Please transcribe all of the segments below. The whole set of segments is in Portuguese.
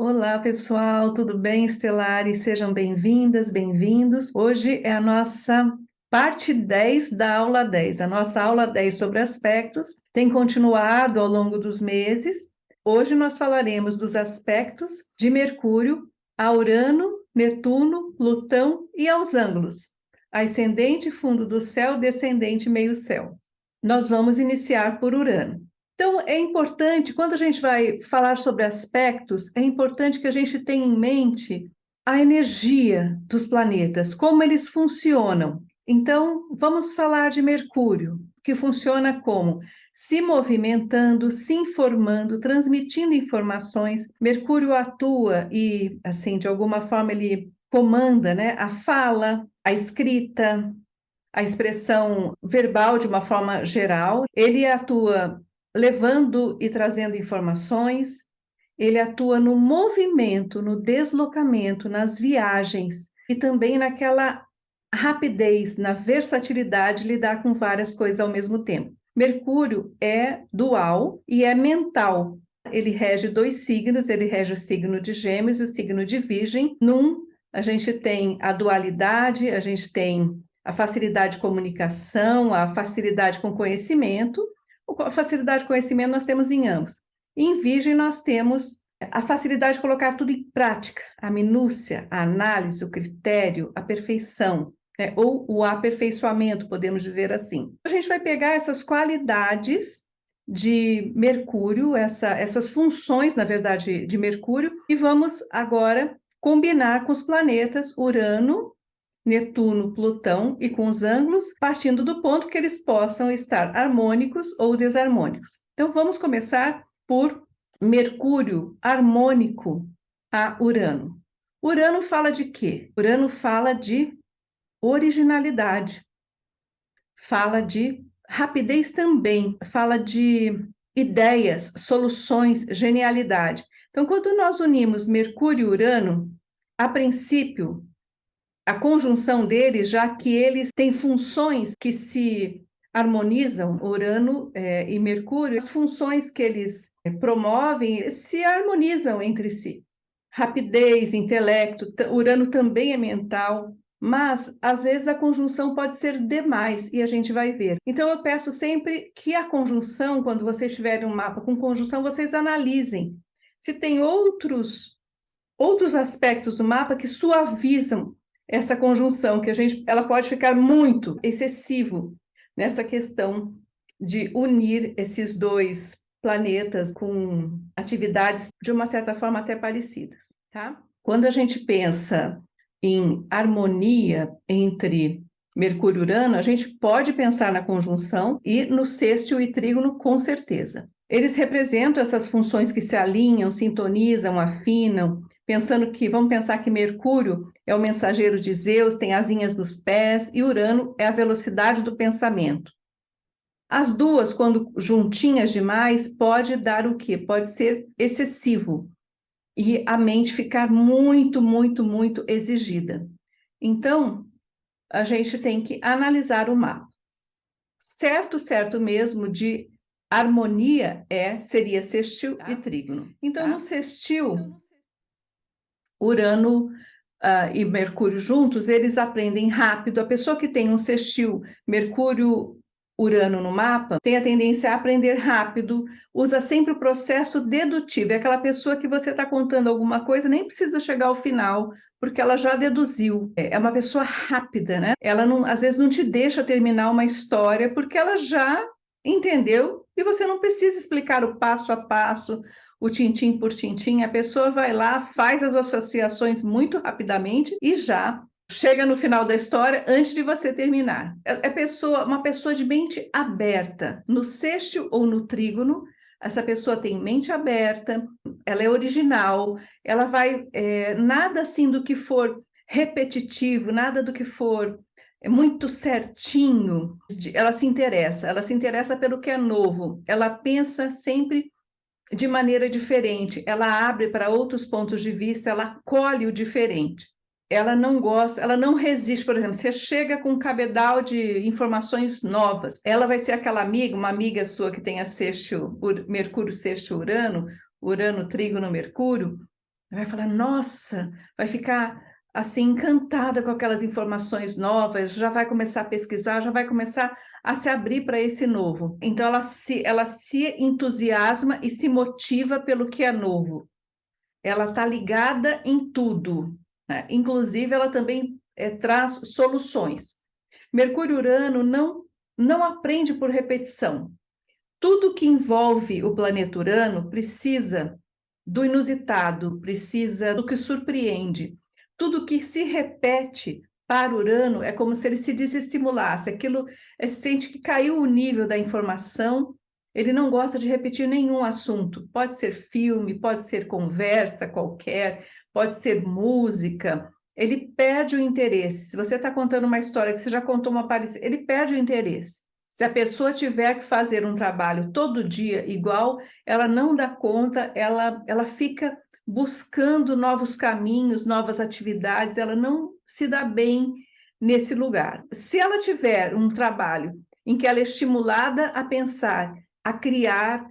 Olá, pessoal, tudo bem, Estelares? Sejam bem-vindas, bem-vindos. Hoje é a nossa parte 10 da aula 10. A nossa aula 10 sobre aspectos tem continuado ao longo dos meses. Hoje nós falaremos dos aspectos de Mercúrio a Urano, Netuno, Plutão e aos ângulos, ascendente, fundo do céu, descendente, meio-céu. Nós vamos iniciar por Urano. Então, é importante, quando a gente vai falar sobre aspectos, é importante que a gente tenha em mente a energia dos planetas, como eles funcionam. Então, vamos falar de Mercúrio, que funciona como? Se movimentando, se informando, transmitindo informações. Mercúrio atua e, assim, de alguma forma, ele comanda, né, a fala, a escrita, a expressão verbal de uma forma geral. Ele atua levando e trazendo informações, ele atua no movimento, no deslocamento, nas viagens e também naquela rapidez, na versatilidade de lidar com várias coisas ao mesmo tempo. Mercúrio é dual e é mental. Ele rege dois signos, ele rege o signo de Gêmeos e o signo de Virgem. A gente tem a dualidade, a gente tem a facilidade de comunicação, a facilidade com conhecimento. A facilidade de conhecimento nós temos em ambos. Em Virgem nós temos a facilidade de colocar tudo em prática, a minúcia, a análise, o critério, a perfeição, né? Ou o aperfeiçoamento, podemos dizer assim. A gente vai pegar essas qualidades de Mercúrio, essas funções, na verdade, de Mercúrio, e vamos agora combinar com os planetas Urano, Netuno, Plutão e com os ângulos, partindo do ponto que eles possam estar harmônicos ou desarmônicos. Então, vamos começar por Mercúrio harmônico a Urano. Urano fala de quê? Urano fala de originalidade, fala de rapidez também, fala de ideias, soluções, genialidade. Então, quando nós unimos Mercúrio e Urano, a princípio, a conjunção deles, já que eles têm funções que se harmonizam, Urano e Mercúrio, as funções que eles promovem se harmonizam entre si. Rapidez, intelecto, Urano também é mental, mas às vezes a conjunção pode ser demais e a gente vai ver. Então eu peço sempre que a conjunção, quando vocês tiverem um mapa com conjunção, vocês analisem se tem outros aspectos do mapa que suavizam essa conjunção, que ela pode ficar muito excessivo nessa questão de unir esses dois planetas com atividades de uma certa forma até parecidas, tá? Quando a gente pensa em harmonia entre Mercúrio e Urano, a gente pode pensar na conjunção e no sextil e trígono com certeza. Eles representam essas funções que se alinham, sintonizam, afinam, vamos pensar que Mercúrio é o mensageiro de Zeus, tem asinhas nos pés, e Urano é a velocidade do pensamento. As duas, quando juntinhas demais, pode dar o quê? Pode ser excessivo e a mente ficar muito, muito, muito exigida. Então, a gente tem que analisar o mapa. Certo mesmo de harmonia seria sextil e trígono. Então, no sextil, Urano e Mercúrio juntos, eles aprendem rápido. A pessoa que tem um sextil Mercúrio-Urano no mapa tem a tendência a aprender rápido, usa sempre o processo dedutivo. É aquela pessoa que você está contando alguma coisa, nem precisa chegar ao final, porque ela já deduziu. É uma pessoa rápida, né? Ela não, às vezes não te deixa terminar uma história, porque ela já entendeu e você não precisa explicar o passo a passo, o tintim por tintim, a pessoa vai lá, faz as associações muito rapidamente e já chega no final da história antes de você terminar. Uma pessoa de mente aberta, no sextil ou no trígono, essa pessoa tem mente aberta, ela é original, ela vai, nada assim do que for repetitivo, nada do que for muito certinho, ela se interessa pelo que é novo, ela pensa sempre de maneira diferente, ela abre para outros pontos de vista, ela acolhe o diferente. Ela não gosta, ela não resiste, por exemplo, você chega com um cabedal de informações novas, ela vai ser aquela amiga, uma amiga sua que tenha Mercúrio, sexto Urano, Urano, Trígono, Mercúrio, Vai falar, nossa, vai ficar assim encantada com aquelas informações novas, já vai começar a pesquisar, já vai começar a se abrir para esse novo. Então ela se entusiasma e se motiva pelo que é novo. Ela está ligada em tudo, né? Inclusive ela também traz soluções. Mercúrio-Urano não aprende por repetição. Tudo que envolve o planeta Urano precisa do inusitado, precisa do que surpreende. Tudo que se repete para Urano é como se ele se desestimulasse. Aquilo sente que caiu o nível da informação. Ele não gosta de repetir nenhum assunto. Pode ser filme, pode ser conversa qualquer, pode ser música. Ele perde o interesse. Se você está contando uma história que você já contou uma parecida, ele perde o interesse. Se a pessoa tiver que fazer um trabalho todo dia igual, ela não dá conta, ela fica buscando novos caminhos, novas atividades, ela não se dá bem nesse lugar. Se ela tiver um trabalho em que ela é estimulada a pensar, a criar,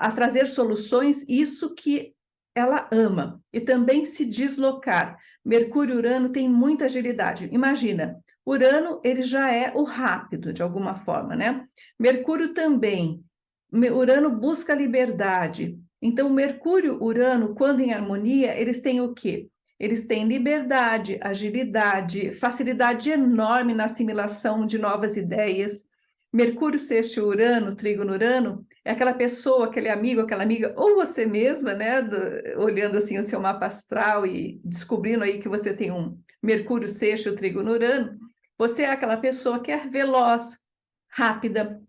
a trazer soluções, isso que ela ama, e também se deslocar. Mercúrio e Urano tem muita agilidade. Imagina, Urano, ele já é o rápido, de alguma forma, né? Mercúrio também. Urano busca liberdade. Então, Mercúrio, Urano, quando em harmonia, eles têm o quê? Eles têm liberdade, agilidade, facilidade enorme na assimilação de novas ideias. Mercúrio, sexto Urano, trígono Urano, é aquela pessoa, aquele amigo, aquela amiga, ou você mesma, né, olhando assim o seu mapa astral e descobrindo aí que você tem um Mercúrio, sexto, trígono Urano, você é aquela pessoa que é veloz, rápida,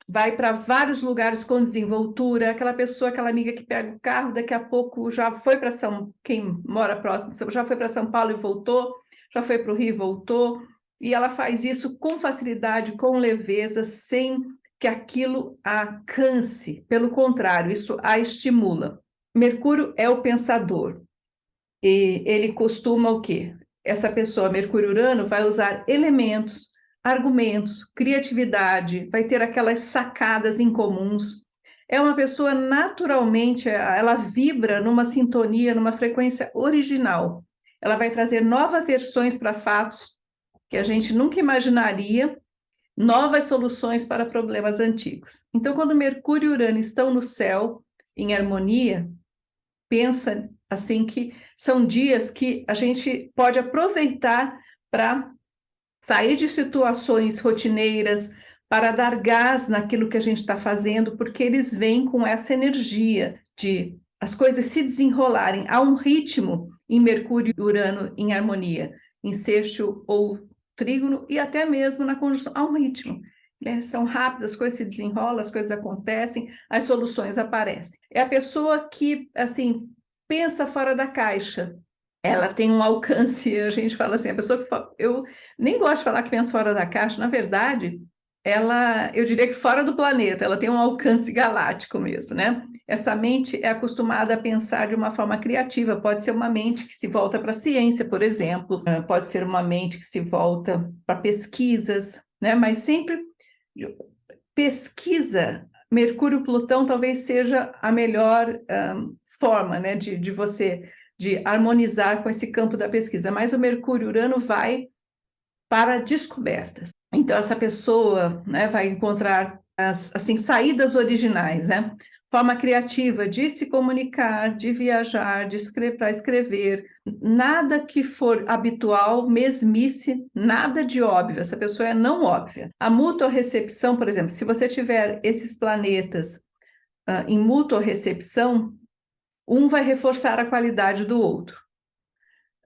vai para vários lugares com desenvoltura, aquela pessoa, aquela amiga que pega o carro, daqui a pouco já foi para quem mora próximo, já foi para São Paulo e voltou, já foi para o Rio e voltou, e ela faz isso com facilidade, com leveza, sem que aquilo a canse, pelo contrário, isso a estimula. Mercúrio é o pensador, e ele costuma o quê? Essa pessoa, Mercúrio-Urano, vai usar elementos, argumentos, criatividade, vai ter aquelas sacadas incomuns. É uma pessoa naturalmente, ela vibra numa sintonia, numa frequência original. Ela vai trazer novas versões para fatos que a gente nunca imaginaria, novas soluções para problemas antigos. Então, quando Mercúrio e Urano estão no céu, em harmonia, pensa assim que são dias que a gente pode aproveitar para sair de situações rotineiras, para dar gás naquilo que a gente está fazendo, porque eles vêm com essa energia de as coisas se desenrolarem. Há um ritmo em Mercúrio e Urano em harmonia, em sexto ou trígono, e até mesmo na conjunção. Há um ritmo. Né? São rápidas, as coisas se desenrolam, as coisas acontecem, as soluções aparecem. É a pessoa que, assim, pensa fora da caixa. Ela tem um alcance, a gente fala assim, a pessoa que eu nem gosto de falar que pensa fora da caixa, na verdade, eu diria que fora do planeta, ela tem um alcance galáctico mesmo, né? Essa mente é acostumada a pensar de uma forma criativa, pode ser uma mente que se volta para a ciência, por exemplo, pode ser uma mente que se volta para pesquisas, né? Mas sempre pesquisa, Mercúrio-Plutão talvez seja a melhor forma, né, de você de harmonizar com esse campo da pesquisa, mas o Mercúrio-Urano vai para descobertas. Então, essa pessoa, né, vai encontrar assim, saídas originais, né? Forma criativa de se comunicar, de viajar, para escrever. Nada que for habitual, mesmice, nada de óbvio. Essa pessoa é não óbvia. A mútua recepção, por exemplo, se você tiver esses planetas em mútua recepção, um vai reforçar a qualidade do outro.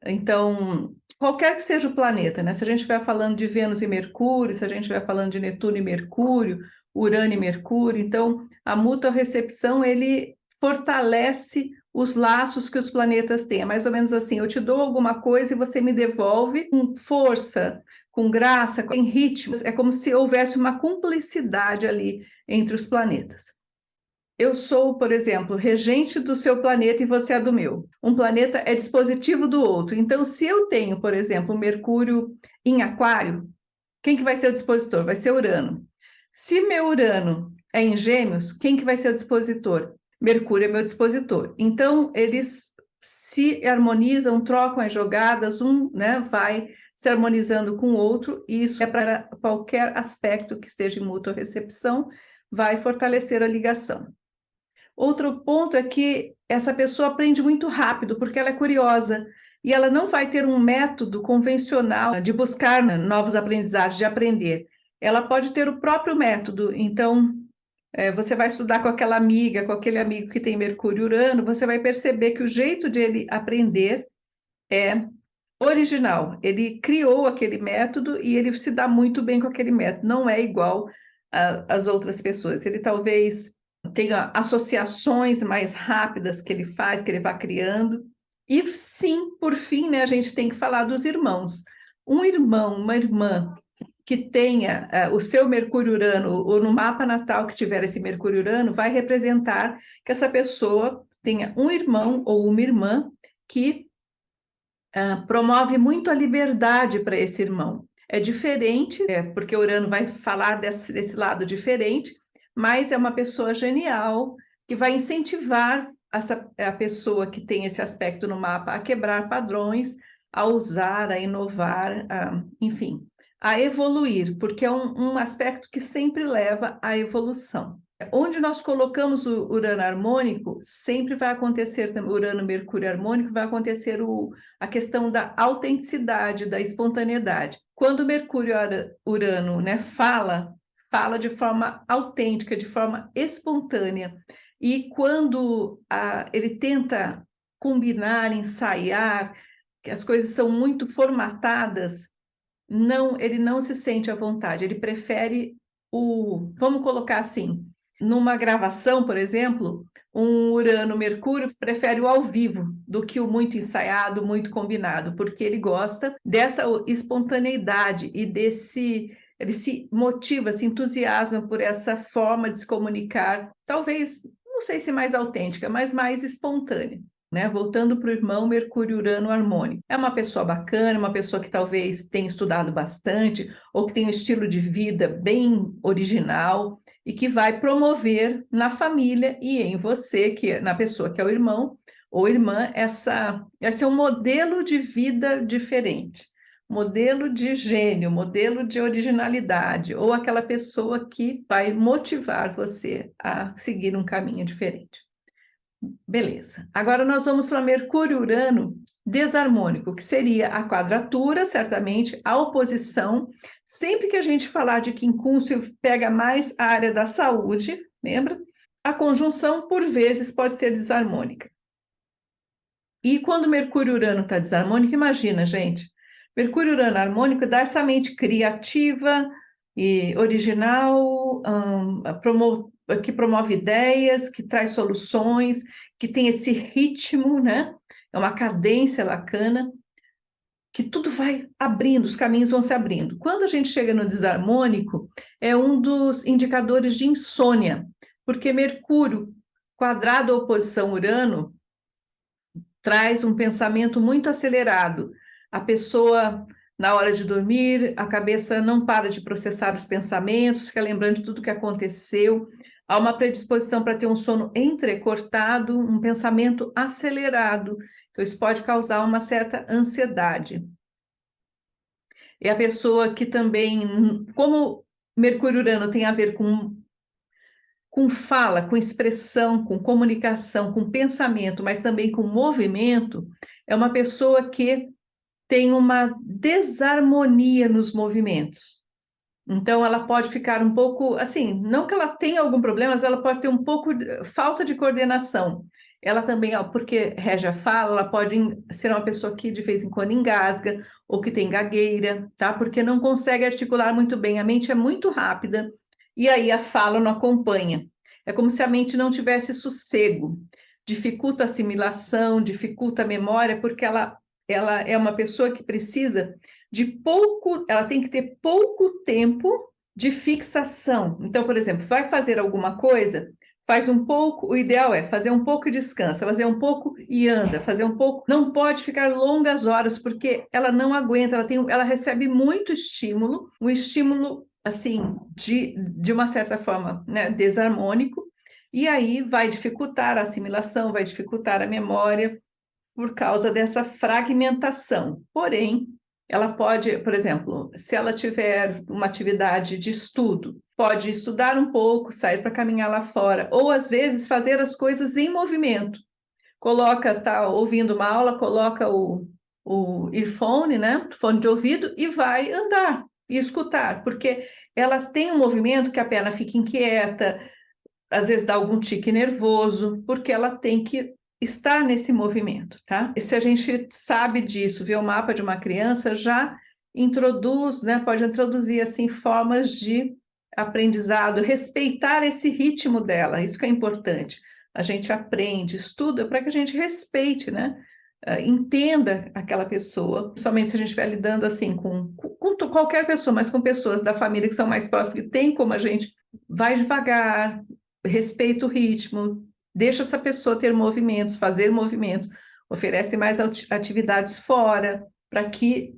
Então, qualquer que seja o planeta, né? Se a gente estiver falando de Vênus e Mercúrio, se a gente estiver falando de Netuno e Mercúrio, Urano e Mercúrio, então a mútua recepção, ele fortalece os laços que os planetas têm. É mais ou menos assim, eu te dou alguma coisa e você me devolve com força, com graça, em ritmos. É como se houvesse uma cumplicidade ali entre os planetas. Eu sou, por exemplo, regente do seu planeta e você é do meu. Um planeta é dispositivo do outro. Então, se eu tenho, por exemplo, Mercúrio em Aquário, quem que vai ser o dispositor? Vai ser Urano. Se meu Urano é em Gêmeos, quem que vai ser o dispositor? Mercúrio é meu dispositor. Então, eles se harmonizam, trocam as jogadas, um, né, vai se harmonizando com o outro, e isso é para qualquer aspecto que esteja em mútua recepção, vai fortalecer a ligação. Outro ponto é que essa pessoa aprende muito rápido, porque ela é curiosa, e ela não vai ter um método convencional de buscar, né, novos aprendizados, de aprender. Ela pode ter o próprio método, então você vai estudar com aquela amiga, com aquele amigo que tem Mercúrio e Urano, você vai perceber que o jeito de ele aprender é original. Ele criou aquele método e ele se dá muito bem com aquele método. Não é igual às outras pessoas. Ele talvez tenha associações mais rápidas que ele faz, que ele vai criando. E sim, por fim, né, a gente tem que falar dos irmãos. Um irmão, uma irmã que tenha o seu Mercúrio-Urano, ou no mapa natal que tiver esse Mercúrio-Urano, vai representar que essa pessoa tenha um irmão ou uma irmã que promove muito a liberdade para esse irmão. É diferente, porque Urano vai falar desse lado diferente, mas é uma pessoa genial que vai incentivar a pessoa que tem esse aspecto no mapa a quebrar padrões, a usar, a inovar, enfim, a evoluir, porque é um aspecto que sempre leva à evolução. Onde nós colocamos o Urano harmônico, sempre vai acontecer, Urano-Mercúrio harmônico, vai acontecer a questão da autenticidade, da espontaneidade. Quando Mercúrio-Urano, né, fala de forma autêntica, de forma espontânea. E quando ele tenta combinar, ensaiar, que as coisas são muito formatadas, ele não se sente à vontade, ele prefere vamos colocar assim, numa gravação, por exemplo, um Urano-Mercúrio prefere o ao vivo do que o muito ensaiado, muito combinado, porque ele gosta dessa espontaneidade e ele se motiva, se entusiasma por essa forma de se comunicar, talvez, não sei se mais autêntica, mas mais espontânea. Né? Voltando para o irmão Mercúrio-Urano harmônico. É uma pessoa bacana, uma pessoa que talvez tenha estudado bastante, ou que tem um estilo de vida bem original, e que vai promover na família e em você, na pessoa que é o irmão ou irmã, esse é um modelo de vida diferente, modelo de gênio, modelo de originalidade, ou aquela pessoa que vai motivar você a seguir um caminho diferente. Beleza. Agora nós vamos para Mercúrio-Urano desarmônico, que seria a quadratura, certamente, a oposição. Sempre que a gente falar de quincúncio, pega mais a área da saúde, lembra? A conjunção, por vezes, pode ser desarmônica. E quando Mercúrio-Urano está desarmônico, imagina, gente, Mercúrio-Urano harmônico dá essa mente criativa e original, que promove ideias, que traz soluções, que tem esse ritmo, né? É uma cadência bacana, que tudo vai abrindo, os caminhos vão se abrindo. Quando a gente chega no desarmônico, é um dos indicadores de insônia, porque Mercúrio, quadrado à oposição Urano, traz um pensamento muito acelerado. A pessoa, na hora de dormir, a cabeça não para de processar os pensamentos, fica lembrando de tudo que aconteceu. Há uma predisposição para ter um sono entrecortado, um pensamento acelerado. Então, isso pode causar uma certa ansiedade. É a pessoa que também, como Mercúrio-Urano tem a ver com fala, com expressão, com comunicação, com pensamento, mas também com movimento, é uma pessoa que tem uma desarmonia nos movimentos. Então, ela pode ficar um pouco, assim, não que ela tenha algum problema, mas ela pode ter um pouco de falta de coordenação. Ela também, porque rege a fala, ela pode ser uma pessoa que de vez em quando engasga, ou que tem gagueira, tá? Porque não consegue articular muito bem, a mente é muito rápida, e aí a fala não acompanha. É como se a mente não tivesse sossego, dificulta a assimilação, dificulta a memória, porque ela é uma pessoa que precisa ela tem que ter pouco tempo de fixação. Então, por exemplo, vai fazer alguma coisa, faz um pouco, o ideal é fazer um pouco e descansa, fazer um pouco e anda, fazer um pouco, não pode ficar longas horas, porque ela não aguenta, ela recebe muito estímulo, um estímulo, assim, de uma certa forma, né, desarmônico, e aí vai dificultar a assimilação, vai dificultar a memória, por causa dessa fragmentação. Porém, ela pode, por exemplo, se ela tiver uma atividade de estudo, pode estudar um pouco, sair para caminhar lá fora, ou às vezes fazer as coisas em movimento. Coloca, tá ouvindo uma aula, coloca o earphone, né, fone de ouvido, e vai andar e escutar, porque ela tem um movimento que a perna fica inquieta, às vezes dá algum tique nervoso, porque ela tem que estar nesse movimento, tá? E se a gente sabe disso, vê o mapa de uma criança, já introduz, né, pode introduzir assim formas de aprendizado, respeitar esse ritmo dela, isso que é importante. A gente aprende, estuda para que a gente respeite, né? Entenda aquela pessoa, somente se a gente estiver lidando assim com qualquer pessoa, mas com pessoas da família que são mais próximas, que tem como a gente vai devagar, respeita o ritmo, deixa essa pessoa ter movimentos, fazer movimentos, oferece mais atividades fora,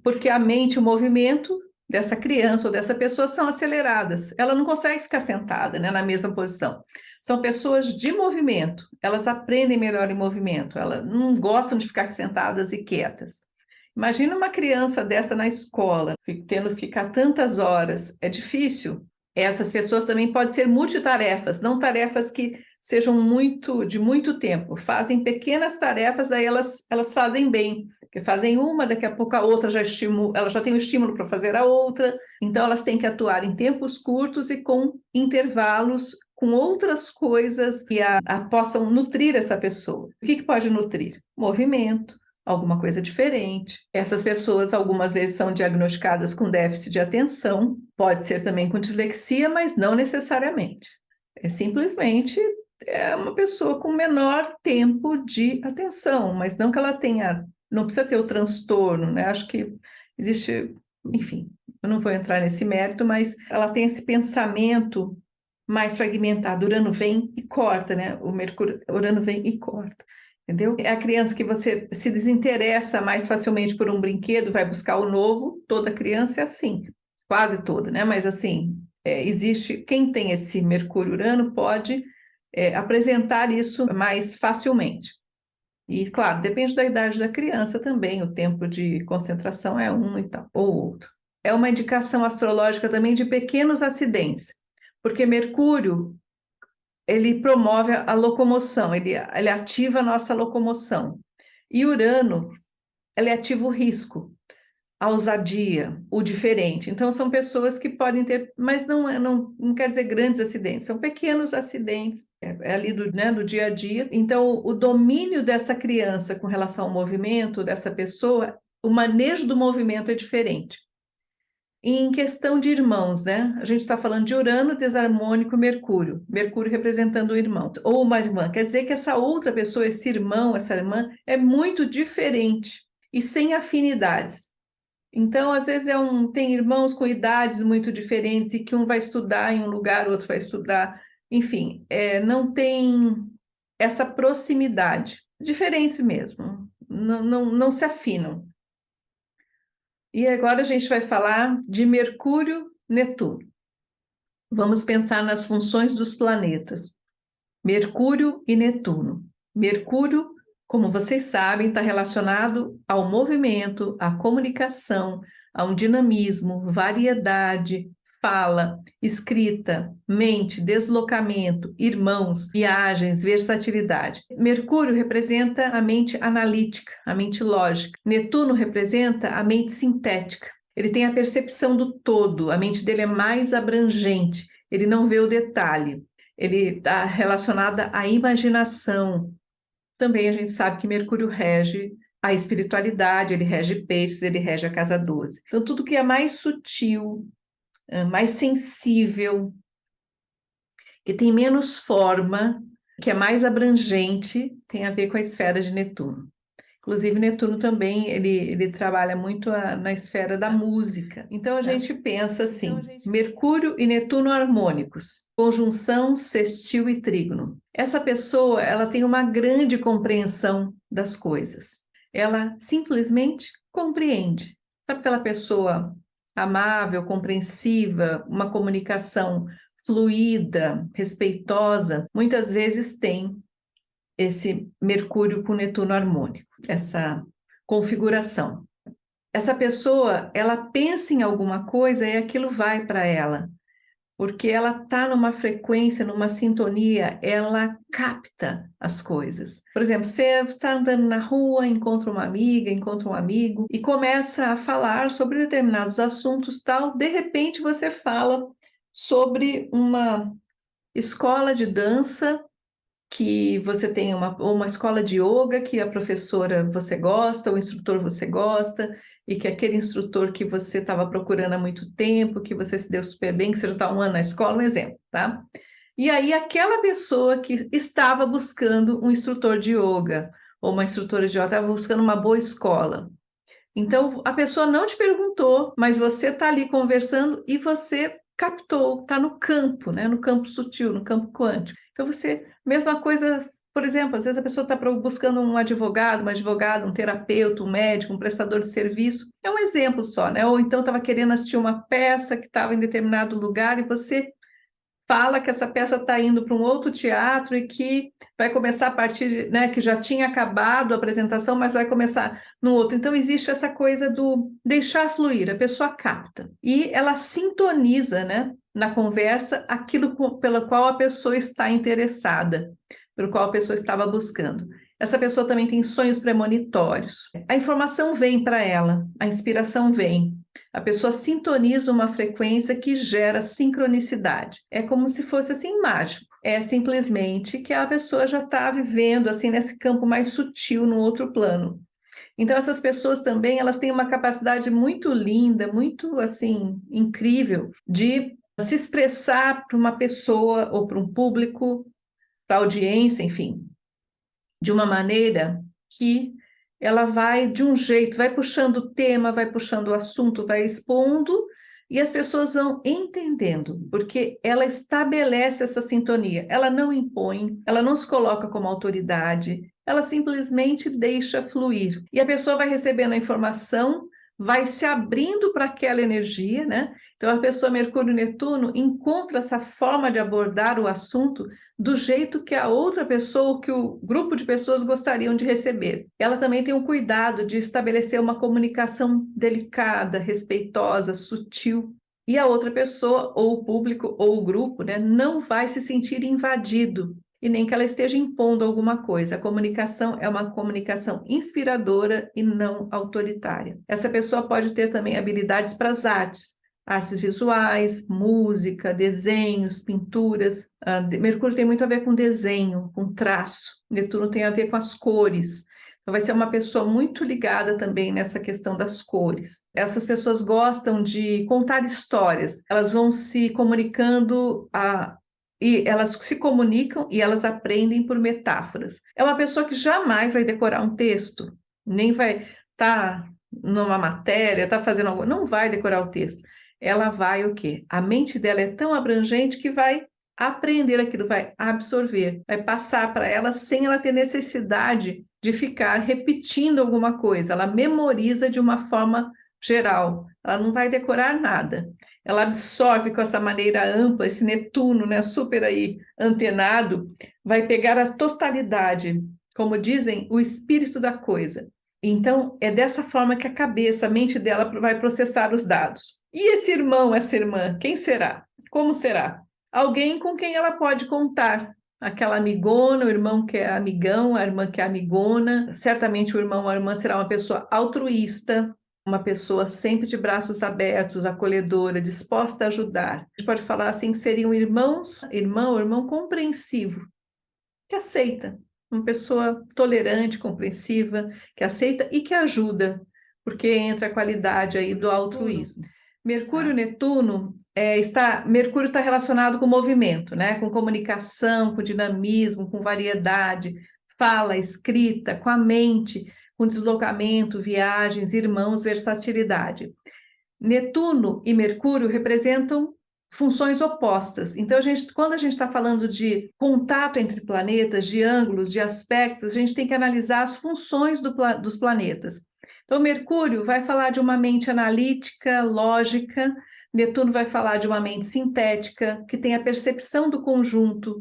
porque a mente, o movimento dessa criança ou dessa pessoa são aceleradas. Ela não consegue ficar sentada, né, na mesma posição. São pessoas de movimento, elas aprendem melhor em movimento, elas não gostam de ficar sentadas e quietas. Imagina uma criança dessa na escola, tendo que ficar tantas horas, é difícil. Essas pessoas também podem ser multitarefas, não tarefas que sejam de muito tempo. Fazem pequenas tarefas, daí elas fazem bem, porque fazem uma, daqui a pouco a outra ela já tem o estímulo para fazer a outra, então elas têm que atuar em tempos curtos e com intervalos, com outras coisas que possam nutrir essa pessoa. O que pode nutrir? Movimento, alguma coisa diferente. Essas pessoas algumas vezes são diagnosticadas com déficit de atenção, pode ser também com dislexia, mas não necessariamente. É simplesmente uma pessoa com menor tempo de atenção, mas não que ela tenha, não precisa ter o transtorno, né? Acho que existe, enfim, eu não vou entrar nesse mérito, mas ela tem esse pensamento mais fragmentado. Urano vem e corta, né? Urano vem e corta. Entendeu? É a criança que você se desinteressa mais facilmente por um brinquedo, vai buscar o novo, toda criança é assim, quase toda, né? Mas assim, existe, quem tem esse Mercúrio-Urano pode apresentar isso mais facilmente. E, claro, depende da idade da criança também, o tempo de concentração é um e tal, ou outro. É uma indicação astrológica também de pequenos acidentes, porque Mercúrio ele promove a locomoção, ele ativa a nossa locomoção. E Urano, ele ativa o risco, a ousadia, o diferente. Então, são pessoas que podem ter, mas não quer dizer grandes acidentes, são pequenos acidentes, ali do dia a dia. Então, o domínio dessa criança com relação ao movimento dessa pessoa, o manejo do movimento é diferente. Em questão de irmãos, né? A gente está falando de Urano desarmônico Mercúrio, Mercúrio representando o irmão, ou uma irmã. Quer dizer que essa outra pessoa, esse irmão, essa irmã, é muito diferente e sem afinidades. Então, às vezes, tem irmãos com idades muito diferentes e que um vai estudar em um lugar, o outro vai estudar. Enfim, não tem essa proximidade. Diferentes mesmo, não se afinam. E agora a gente vai falar de Mercúrio, Netuno. Vamos pensar nas funções dos planetas. Mercúrio e Netuno. Mercúrio, como vocês sabem, está relacionado ao movimento, à comunicação, a um dinamismo, variedade, fala, escrita, mente, deslocamento, irmãos, viagens, versatilidade. Mercúrio representa a mente analítica, a mente lógica. Netuno representa a mente sintética. Ele tem a percepção do todo, a mente dele é mais abrangente, ele não vê o detalhe. Ele está relacionado à imaginação. Também a gente sabe que Mercúrio rege a espiritualidade, ele rege peixes, ele rege a casa 12. Então, tudo que é mais sutil, mais sensível, que tem menos forma, que é mais abrangente, tem a ver com a esfera de Netuno. Inclusive, Netuno também, ele trabalha muito na esfera da música. Então, a gente pensa assim, Mercúrio e Netuno harmônicos, conjunção, sextil e trígono. Essa pessoa, ela tem uma grande compreensão das coisas. Ela simplesmente compreende. Sabe aquela pessoa amável, compreensiva, uma comunicação fluida, respeitosa, muitas vezes tem esse Mercúrio com Netuno harmônico, essa configuração. Essa pessoa, ela pensa em alguma coisa e aquilo vai para ela, porque ela está numa frequência, numa sintonia, ela capta as coisas. Por exemplo, você está andando na rua, encontra uma amiga, encontra um amigo e começa a falar sobre determinados assuntos, tal. De repente, você fala sobre uma escola de dança que você tem uma escola de yoga que a professora você gosta, o instrutor você gosta, e que aquele instrutor que você estava procurando há muito tempo, que você se deu super bem, que você já está um ano na escola, um exemplo, tá? E aí aquela pessoa que estava buscando um instrutor de yoga, ou uma instrutora de yoga, estava buscando uma boa escola. Então, a pessoa não te perguntou, mas você está ali conversando e você captou, está no campo, né? No campo sutil, no campo quântico. Então, mesma coisa, por exemplo, às vezes a pessoa está buscando um advogado, uma advogada, um terapeuta, um médico, um prestador de serviço. É um exemplo só, né? Ou então estava querendo assistir uma peça que estava em determinado lugar e você fala que essa peça está indo para um outro teatro e que vai começar a partir, né, que já tinha acabado a apresentação, mas vai começar no outro. Então, existe essa coisa do deixar fluir, a pessoa capta. E ela sintoniza, né, na conversa aquilo pelo qual a pessoa está interessada, pelo qual a pessoa estava buscando. Essa pessoa também tem sonhos premonitórios. A informação vem para ela, a inspiração vem. A pessoa sintoniza uma frequência que gera sincronicidade. É como se fosse assim mágico. É simplesmente que a pessoa já está vivendo assim nesse campo mais sutil, no outro plano. Então essas pessoas também, elas têm uma capacidade muito linda, muito assim incrível de se expressar para uma pessoa ou para um público, para audiência, enfim, de uma maneira que ela vai de um jeito, vai puxando o tema, vai puxando o assunto, vai expondo, e as pessoas vão entendendo, porque ela estabelece essa sintonia, ela não impõe, ela não se coloca como autoridade, ela simplesmente deixa fluir. E a pessoa vai recebendo a informação, vai se abrindo para aquela energia, né? Então a pessoa Mercúrio e Netuno encontra essa forma de abordar o assunto do jeito que a outra pessoa, que o grupo de pessoas gostariam de receber. Ela também tem um cuidado de estabelecer uma comunicação delicada, respeitosa, sutil, e a outra pessoa, ou o público, ou o grupo, né, não vai se sentir invadido, e nem que ela esteja impondo alguma coisa. A comunicação é uma comunicação inspiradora e não autoritária. Essa pessoa pode ter também habilidades para as artes visuais, música, desenhos, pinturas. Mercúrio tem muito a ver com desenho, com traço. Netuno tem a ver com as cores. Então, vai ser uma pessoa muito ligada também nessa questão das cores. Essas pessoas gostam de contar histórias. Elas vão se comunicando e elas se comunicam e elas aprendem por metáforas. É uma pessoa que jamais vai decorar um texto, nem vai estar numa matéria, está fazendo algo, não vai decorar o texto. Ela vai o quê? A mente dela é tão abrangente que vai aprender aquilo, vai absorver, vai passar para ela sem ela ter necessidade de ficar repetindo alguma coisa. Ela memoriza de uma forma geral, ela não vai decorar nada. Ela absorve com essa maneira ampla, esse Netuno, né, super aí antenado, vai pegar a totalidade, como dizem, o espírito da coisa. Então, é dessa forma que a cabeça, a mente dela vai processar os dados. E esse irmão, essa irmã, quem será? Como será? Alguém com quem ela pode contar. Aquela amigona, o irmão que é amigão, a irmã que é amigona. Certamente o irmão ou a irmã será uma pessoa altruísta, uma pessoa sempre de braços abertos, acolhedora, disposta a ajudar. A gente pode falar assim que seria um irmão ou irmão compreensivo, que aceita, uma pessoa tolerante, compreensiva, que aceita e que ajuda, porque entra a qualidade aí do altruísmo. Mercúrio e Netuno Mercúrio está relacionado com movimento, né? Com comunicação, com dinamismo, com variedade, fala, escrita, com a mente, com deslocamento, viagens, irmãos, versatilidade. Netuno e Mercúrio representam funções opostas. Então, quando a gente está falando de contato entre planetas, de ângulos, de aspectos, a gente tem que analisar as funções dos planetas. Então, Mercúrio vai falar de uma mente analítica, lógica, Netuno vai falar de uma mente sintética, que tem a percepção do conjunto,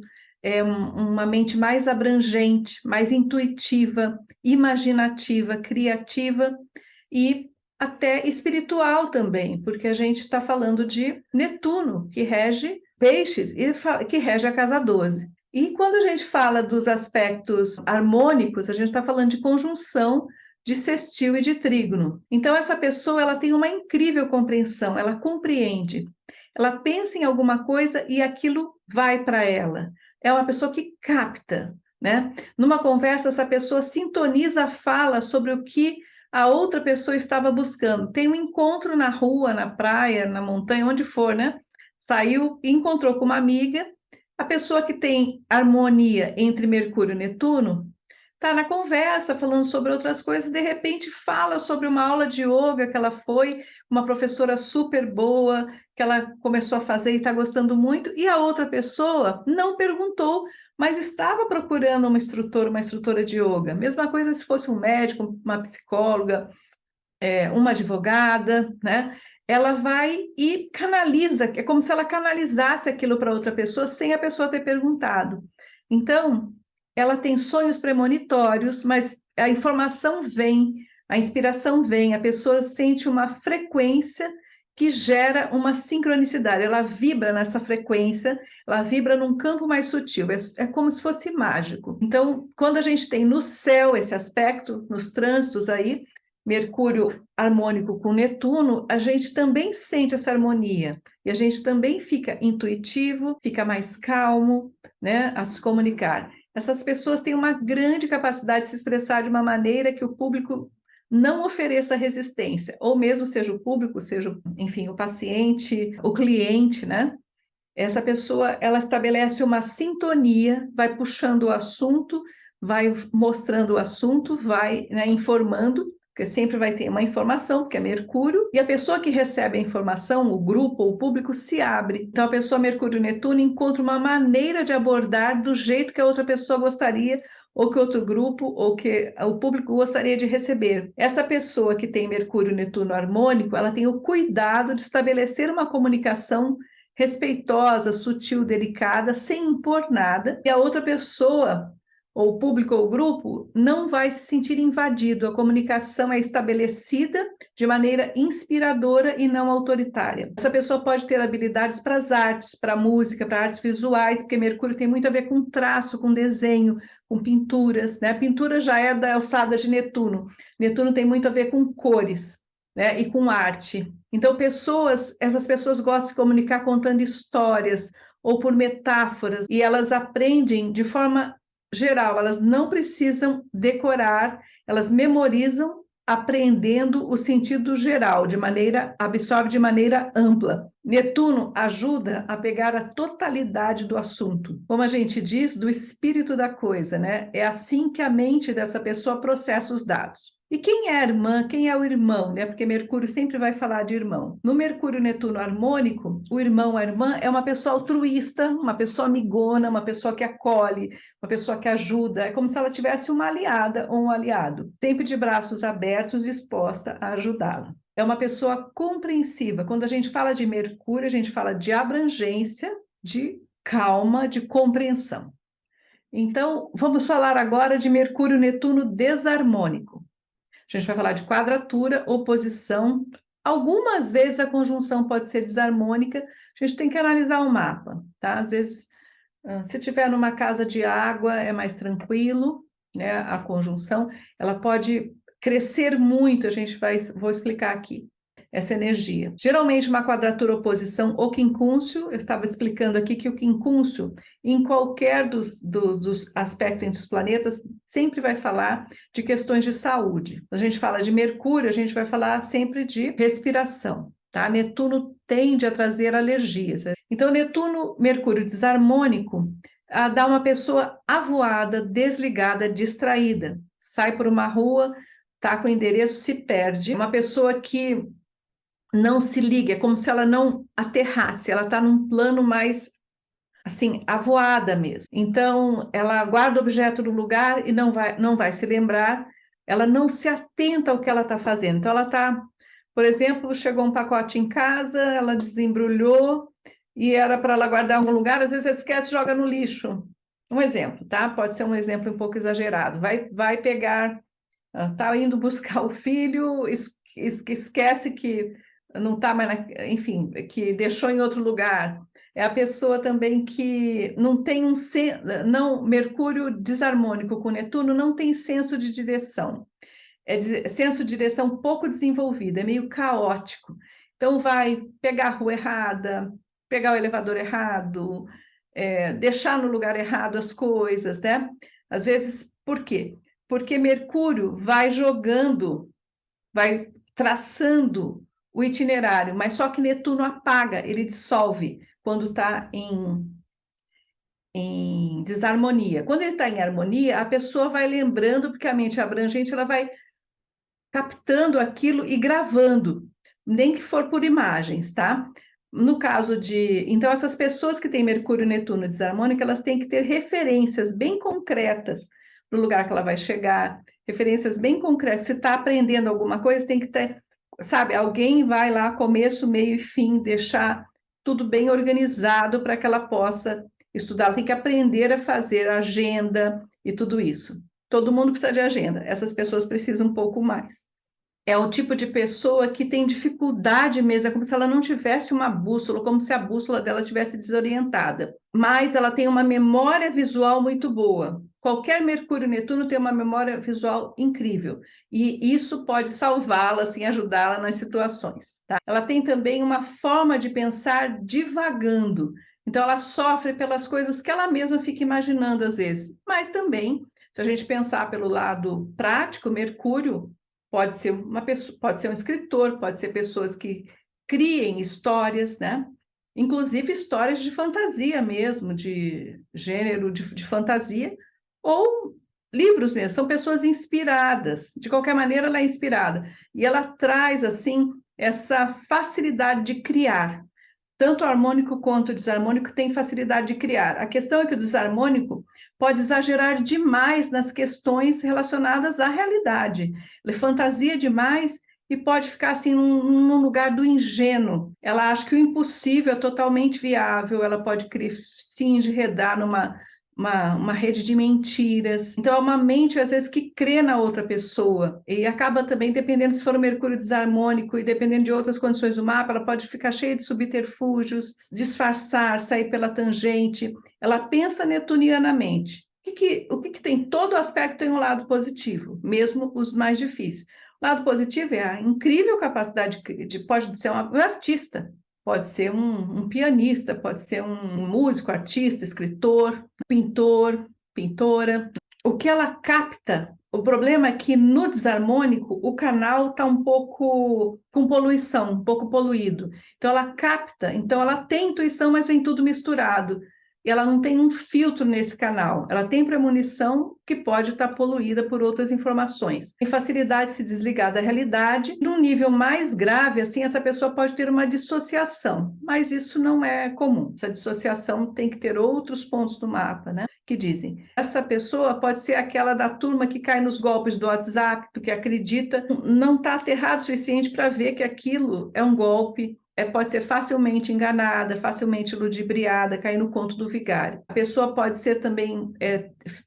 uma mente mais abrangente, mais intuitiva, imaginativa, criativa e até espiritual também, porque a gente está falando de Netuno, que rege Peixes e que rege a casa 12. E quando a gente fala dos aspectos harmônicos, a gente está falando de conjunção de sextil e de trígono. Então, essa pessoa ela tem uma incrível compreensão, ela compreende, ela pensa em alguma coisa e aquilo vai para ela. É uma pessoa que capta, né? Numa conversa, essa pessoa sintoniza a fala sobre o que a outra pessoa estava buscando. Tem um encontro na rua, na praia, na montanha, onde for, né? Saiu e encontrou com uma amiga. A pessoa que tem harmonia entre Mercúrio e Netuno está na conversa, falando sobre outras coisas, de repente fala sobre uma aula de yoga que ela foi, uma professora super boa, que ela começou a fazer e está gostando muito, e a outra pessoa não perguntou, mas estava procurando uma instrutora de yoga. Mesma coisa se fosse um médico, uma psicóloga, uma advogada, né? Ela vai e canaliza, é como se ela canalizasse aquilo para outra pessoa sem a pessoa ter perguntado. Então, ela tem sonhos premonitórios, mas a informação vem, a inspiração vem, a pessoa sente uma frequência que gera uma sincronicidade, ela vibra nessa frequência, ela vibra num campo mais sutil, é como se fosse mágico. Então, quando a gente tem no céu esse aspecto, nos trânsitos aí, Mercúrio harmônico com Netuno, a gente também sente essa harmonia e a gente também fica intuitivo, fica mais calmo, né, a se comunicar. Essas pessoas têm uma grande capacidade de se expressar de uma maneira que o público não ofereça resistência, ou mesmo seja o público, seja, enfim, o paciente, o cliente, né? Essa pessoa, ela estabelece uma sintonia, vai puxando o assunto, vai mostrando o assunto, vai, né, informando, porque sempre vai ter uma informação, porque é Mercúrio, e a pessoa que recebe a informação, o grupo ou o público, se abre. Então, a pessoa Mercúrio-Netuno encontra uma maneira de abordar do jeito que a outra pessoa gostaria, ou que outro grupo, ou que o público gostaria de receber. Essa pessoa que tem Mercúrio-Netuno harmônico, ela tem o cuidado de estabelecer uma comunicação respeitosa, sutil, delicada, sem impor nada, e a outra pessoa, ou o público ou o grupo, não vai se sentir invadido. A comunicação é estabelecida de maneira inspiradora e não autoritária. Essa pessoa pode ter habilidades para as artes, para a música, para artes visuais, porque Mercúrio tem muito a ver com traço, com desenho, com pinturas, né? A pintura já é da alçada de Netuno. Netuno tem muito a ver com cores, né? E com arte. Então, essas pessoas gostam de se comunicar contando histórias ou por metáforas, e elas aprendem de forma geral, elas não precisam decorar, elas memorizam aprendendo o sentido geral, absorve de maneira ampla. Netuno ajuda a pegar a totalidade do assunto. Como a gente diz, do espírito da coisa, né? É assim que a mente dessa pessoa processa os dados. E quem é a irmã, quem é o irmão, né? Porque Mercúrio sempre vai falar de irmão. No Mercúrio-Netuno harmônico, o irmão, a irmã é uma pessoa altruísta, uma pessoa amigona, uma pessoa que acolhe, uma pessoa que ajuda. É como se ela tivesse uma aliada ou um aliado, sempre de braços abertos, disposta a ajudá-la. É uma pessoa compreensiva. Quando a gente fala de Mercúrio, a gente fala de abrangência, de calma, de compreensão. Então, vamos falar agora de Mercúrio-Netuno desarmônico. A gente vai falar de quadratura, oposição. Algumas vezes a conjunção pode ser desarmônica, a gente tem que analisar o mapa, tá? Às vezes, se tiver numa casa de água, é mais tranquilo, né? A conjunção, ela pode crescer muito, vou explicar aqui essa energia. Geralmente, uma quadratura oposição ou quincúncio, eu estava explicando aqui que o quincúncio, em qualquer dos aspectos entre os planetas, sempre vai falar de questões de saúde. A gente fala de Mercúrio, a gente vai falar sempre de respiração, tá? Netuno tende a trazer alergias. Então, Netuno, Mercúrio desarmônico, dá uma pessoa avoada, desligada, distraída. Sai por uma rua, tá com o endereço, se perde. Uma pessoa que não se liga, é como se ela não aterrasse, ela está num plano mais, assim, avoada mesmo. Então, ela guarda o objeto no lugar e não vai se lembrar, ela não se atenta ao que ela está fazendo. Então, ela está, por exemplo, chegou um pacote em casa, ela desembrulhou e era para ela guardar em algum lugar, às vezes ela esquece e joga no lixo. Um exemplo, tá? Pode ser um exemplo um pouco exagerado. Vai pegar, tá indo buscar o filho, esquece que não está mais, enfim, que deixou em outro lugar. É a pessoa também que não tem não, Mercúrio desarmônico com Netuno não tem senso de direção. Senso de direção pouco desenvolvido, é meio caótico. Então vai pegar a rua errada, pegar o elevador errado, deixar no lugar errado as coisas, né? Às vezes, por quê? Porque Mercúrio vai jogando, vai traçando o itinerário, mas só que Netuno apaga, ele dissolve quando está em desarmonia. Quando ele está em harmonia, a pessoa vai lembrando, porque a mente abrangente ela vai captando aquilo e gravando, nem que for por imagens, tá? No caso de... Então, essas pessoas que têm Mercúrio e Netuno desarmônico, elas têm que ter referências bem concretas para o lugar que ela vai chegar, referências bem concretas. Se está aprendendo alguma coisa, tem que ter, sabe, alguém vai lá, começo, meio e fim, deixar tudo bem organizado para que ela possa estudar. Ela tem que aprender a fazer agenda e tudo isso. Todo mundo precisa de agenda, essas pessoas precisam um pouco mais. É o tipo de pessoa que tem dificuldade mesmo, é como se ela não tivesse uma bússola, como se a bússola dela estivesse desorientada. Mas ela tem uma memória visual muito boa. Qualquer Mercúrio e Netuno tem uma memória visual incrível. E isso pode salvá-la, assim, ajudá-la nas situações. Tá? Ela tem também uma forma de pensar divagando. Então, ela sofre pelas coisas que ela mesma fica imaginando às vezes. Mas também, se a gente pensar pelo lado prático, Mercúrio pode ser uma pessoa, pode ser um escritor, pode ser pessoas que criem histórias, né? Inclusive histórias de fantasia mesmo, de gênero de fantasia, ou livros mesmo, são pessoas inspiradas, de qualquer maneira ela é inspirada, e ela traz, assim, essa facilidade de criar, tanto o harmônico quanto o desarmônico tem facilidade de criar. A questão é que o desarmônico pode exagerar demais nas questões relacionadas à realidade. Ele fantasia demais e pode ficar assim num lugar do ingênuo. Ela acha que o impossível é totalmente viável, ela pode se enredar uma rede de mentiras. Então, é uma mente, às vezes, que crê na outra pessoa. E acaba também, dependendo se for o Mercúrio desarmônico e dependendo de outras condições do mapa, ela pode ficar cheia de subterfúgios, disfarçar, sair pela tangente. Ela pensa netunianamente. O que tem? Todo aspecto tem um lado positivo, mesmo os mais difíceis. O lado positivo é a incrível capacidade pode ser um artista, pode ser um pianista, pode ser um músico, artista, escritor, pintor, pintora. O que ela capta, o problema é que no desarmônico o canal está um pouco com poluição, um pouco poluído. Então ela capta, então ela tem intuição, mas vem tudo misturado. E ela não tem um filtro nesse canal. Ela tem premonição que pode estar poluída por outras informações. Tem facilidade de se desligar da realidade. Num nível mais grave, assim, essa pessoa pode ter uma dissociação, mas isso não é comum. Essa dissociação tem que ter outros pontos do mapa, né? Que dizem, essa pessoa pode ser aquela da turma que cai nos golpes do WhatsApp, porque acredita, não está aterrado o suficiente para ver que aquilo é um golpe, pode ser facilmente enganada, facilmente ludibriada, cair no conto do vigário. A pessoa pode ser também,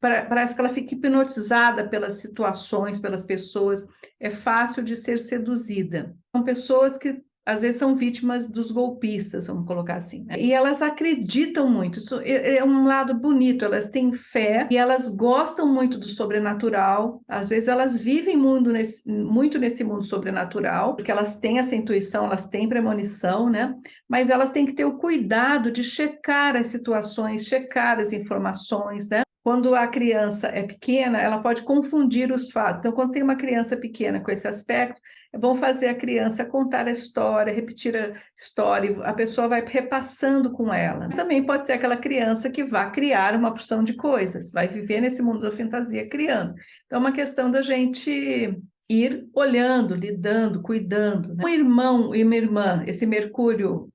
parece que ela fica hipnotizada pelas situações, pelas pessoas, é fácil de ser seduzida. São pessoas que às vezes são vítimas dos golpistas, vamos colocar assim, né? E elas acreditam muito, isso é um lado bonito, elas têm fé e elas gostam muito do sobrenatural, às vezes elas vivem muito nesse mundo sobrenatural, porque elas têm essa intuição, elas têm premonição, né? Mas elas têm que ter o cuidado de checar as situações, checar as informações, né? Quando a criança é pequena, ela pode confundir os fatos. Então, quando tem uma criança pequena com esse aspecto, é bom fazer a criança contar a história, repetir a história, a pessoa vai repassando com ela. Mas também pode ser aquela criança que vai criar uma porção de coisas, vai viver nesse mundo da fantasia criando. Então, é uma questão da gente ir olhando, lidando, cuidando, né? Um irmão e uma irmã, esse Mercúrio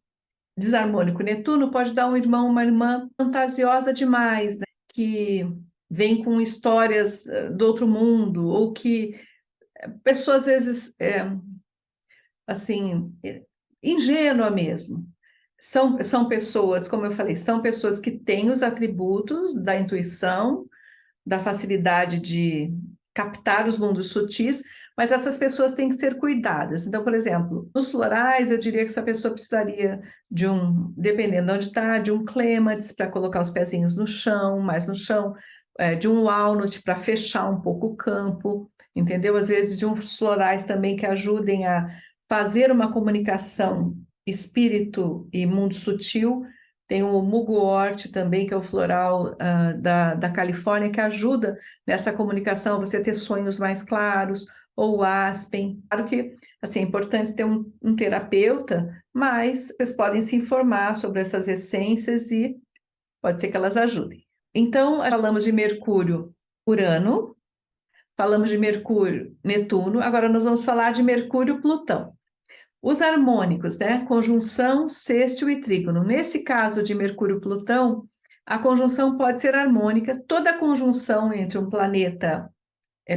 desarmônico Netuno pode dar um irmão, uma irmã fantasiosa demais, né? Que vem com histórias do outro mundo, ou que pessoa às vezes assim, ingênua mesmo. São pessoas, como eu falei, são pessoas que têm os atributos da intuição, da facilidade de captar os mundos sutis, mas essas pessoas têm que ser cuidadas. Então, por exemplo, nos florais, eu diria que essa pessoa precisaria de dependendo de onde está, de um clêmatis para colocar os pezinhos no chão, mais no chão, de um walnut para fechar um pouco o campo, entendeu? Às vezes de uns florais também que ajudem a fazer uma comunicação espírito e mundo sutil. Tem o mugwort também, que é o floral da Califórnia, que ajuda nessa comunicação, você ter sonhos mais claros, ou o aspen. Claro que assim, é importante ter um terapeuta, mas vocês podem se informar sobre essas essências e pode ser que elas ajudem. Então, falamos de Mercúrio, Urano, falamos de Mercúrio, Netuno, agora nós vamos falar de Mercúrio, Plutão. Os harmônicos, né? Conjunção, sextil e trígono. Nesse caso de Mercúrio-Plutão, a conjunção pode ser harmônica. Toda conjunção entre um planeta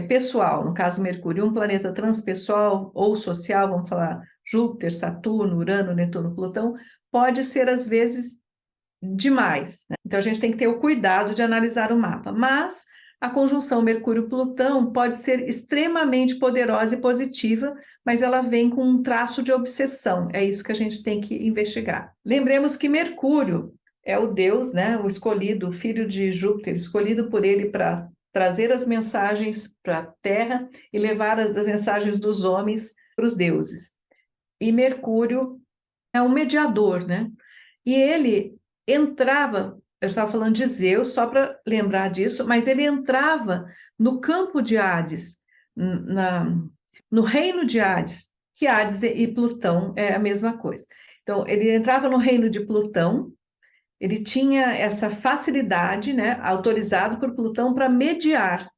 pessoal, no caso Mercúrio, e um planeta transpessoal ou social, vamos falar Júpiter, Saturno, Urano, Netuno, Plutão, pode ser às vezes demais, né? Então a gente tem que ter o cuidado de analisar o mapa. Mas a conjunção Mercúrio-Plutão pode ser extremamente poderosa e positiva, mas ela vem com um traço de obsessão. É isso que a gente tem que investigar. Lembremos que Mercúrio é o deus, né, o escolhido, o filho de Júpiter, escolhido por ele para trazer as mensagens para a Terra e levar as mensagens dos homens para os deuses. E Mercúrio é um mediador, né? E ele entrava, eu estava falando de Zeus, só para lembrar disso, mas ele entrava no campo de Hades, no reino de Hades, que Hades e Plutão é a mesma coisa. Então, ele entrava no reino de Plutão, ele tinha essa facilidade, né, autorizado por Plutão para mediar.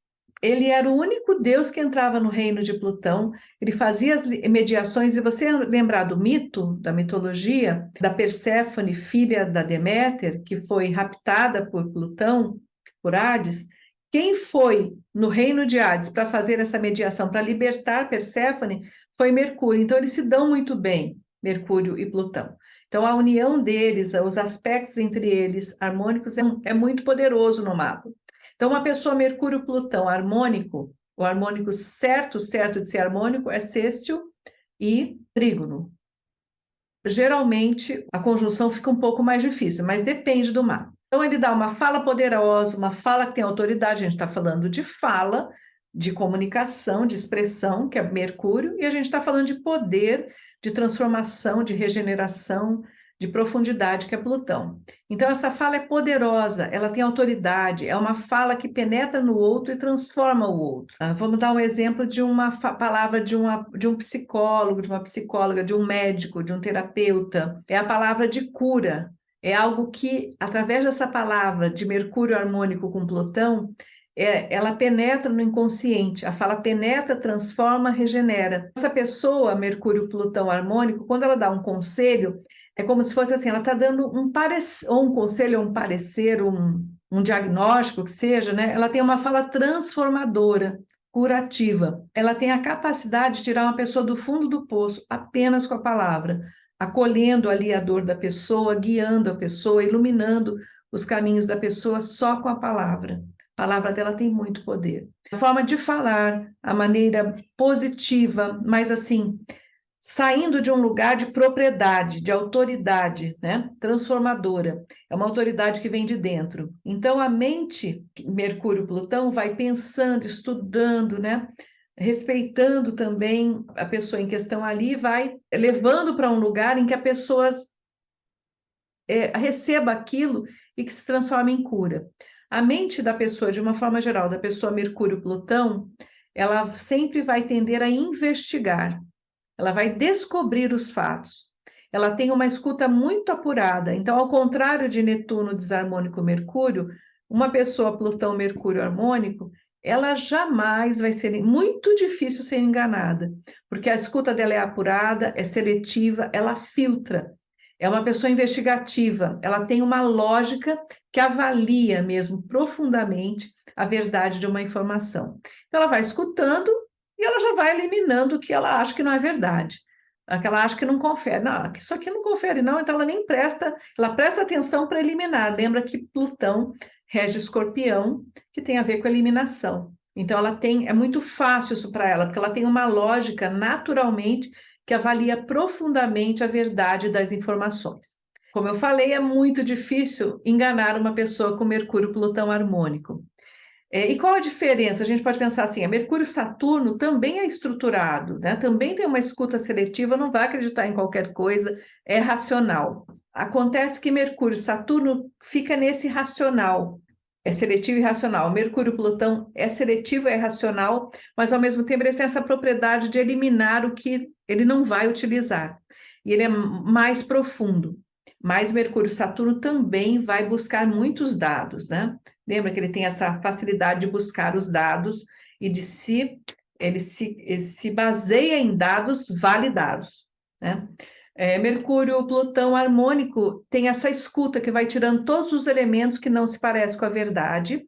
Ele era o único deus que entrava no reino de Plutão, ele fazia as mediações, e você lembrar do mito, da mitologia, da Perséfone, filha da Deméter, que foi raptada por Plutão, por Hades, quem foi no reino de Hades para fazer essa mediação, para libertar Perséfone, foi Mercúrio. Então, eles se dão muito bem, Mercúrio e Plutão. Então, a união deles, os aspectos entre eles harmônicos, é muito poderoso no mapa. Então, uma pessoa Mercúrio-Plutão harmônico, o harmônico certo de ser harmônico é sextil e trígono. Geralmente, a conjunção fica um pouco mais difícil, mas depende do mapa. Então, ele dá uma fala poderosa, uma fala que tem autoridade, a gente está falando de fala, de comunicação, de expressão, que é Mercúrio, e a gente está falando de poder, de transformação, de regeneração, de profundidade, que é Plutão. Então, essa fala é poderosa, ela tem autoridade, é uma fala que penetra no outro e transforma o outro. Vamos dar um exemplo de uma palavra de um psicólogo, de uma psicóloga, de um médico, de um terapeuta. É a palavra de cura. É algo que, através dessa palavra de Mercúrio harmônico com Plutão, ela penetra no inconsciente. A fala penetra, transforma, regenera. Essa pessoa, Mercúrio-Plutão harmônico, quando ela dá um conselho, é como se fosse assim, ela está dando um parecer, ou um conselho, ou um parecer, um diagnóstico que seja, né? Ela tem uma fala transformadora, curativa. Ela tem a capacidade de tirar uma pessoa do fundo do poço apenas com a palavra, acolhendo ali a dor da pessoa, guiando a pessoa, iluminando os caminhos da pessoa só com a palavra. A palavra dela tem muito poder. A forma de falar, a maneira positiva, mas assim, saindo de um lugar de propriedade, de autoridade, né? Transformadora. É uma autoridade que vem de dentro. Então, a mente, Mercúrio-Plutão, vai pensando, estudando, né? Respeitando também a pessoa em questão ali, vai levando para um lugar em que a pessoa receba aquilo e que se transforme em cura. A mente da pessoa, de uma forma geral, da pessoa Mercúrio-Plutão, ela sempre vai tender a investigar. Ela vai descobrir os fatos. Ela tem uma escuta muito apurada. Então, ao contrário de Netuno desarmônico Mercúrio, uma pessoa Plutão-Mercúrio harmônico, ela jamais vai ser muito difícil ser enganada, porque a escuta dela é apurada, é seletiva, ela filtra. É uma pessoa investigativa, ela tem uma lógica que avalia mesmo profundamente a verdade de uma informação. Então, ela vai escutando e ela já vai eliminando o que ela acha que não é verdade. que ela acha que não confere. Não, isso aqui não confere, não, então ela nem presta, ela presta atenção para eliminar. Lembra que Plutão rege Escorpião, que tem a ver com eliminação. Então, é muito fácil isso para ela, porque ela tem uma lógica naturalmente que avalia profundamente a verdade das informações. Como eu falei, é muito difícil enganar uma pessoa com Mercúrio-Plutão harmônico. E qual a diferença? A gente pode pensar assim, Mercúrio-Saturno também é estruturado, né? Também tem uma escuta seletiva, não vai acreditar em qualquer coisa, é racional. Acontece que Mercúrio-Saturno fica nesse racional, é seletivo e racional. Mercúrio-Plutão é seletivo e é racional, mas ao mesmo tempo ele tem essa propriedade de eliminar o que ele não vai utilizar. E ele é mais profundo. Mas Mercúrio-Saturno também vai buscar muitos dados, né? Lembra que ele tem essa facilidade de buscar os dados e ele se baseia em dados validados, né? Mercúrio-Plutão harmônico tem essa escuta que vai tirando todos os elementos que não se parecem com a verdade.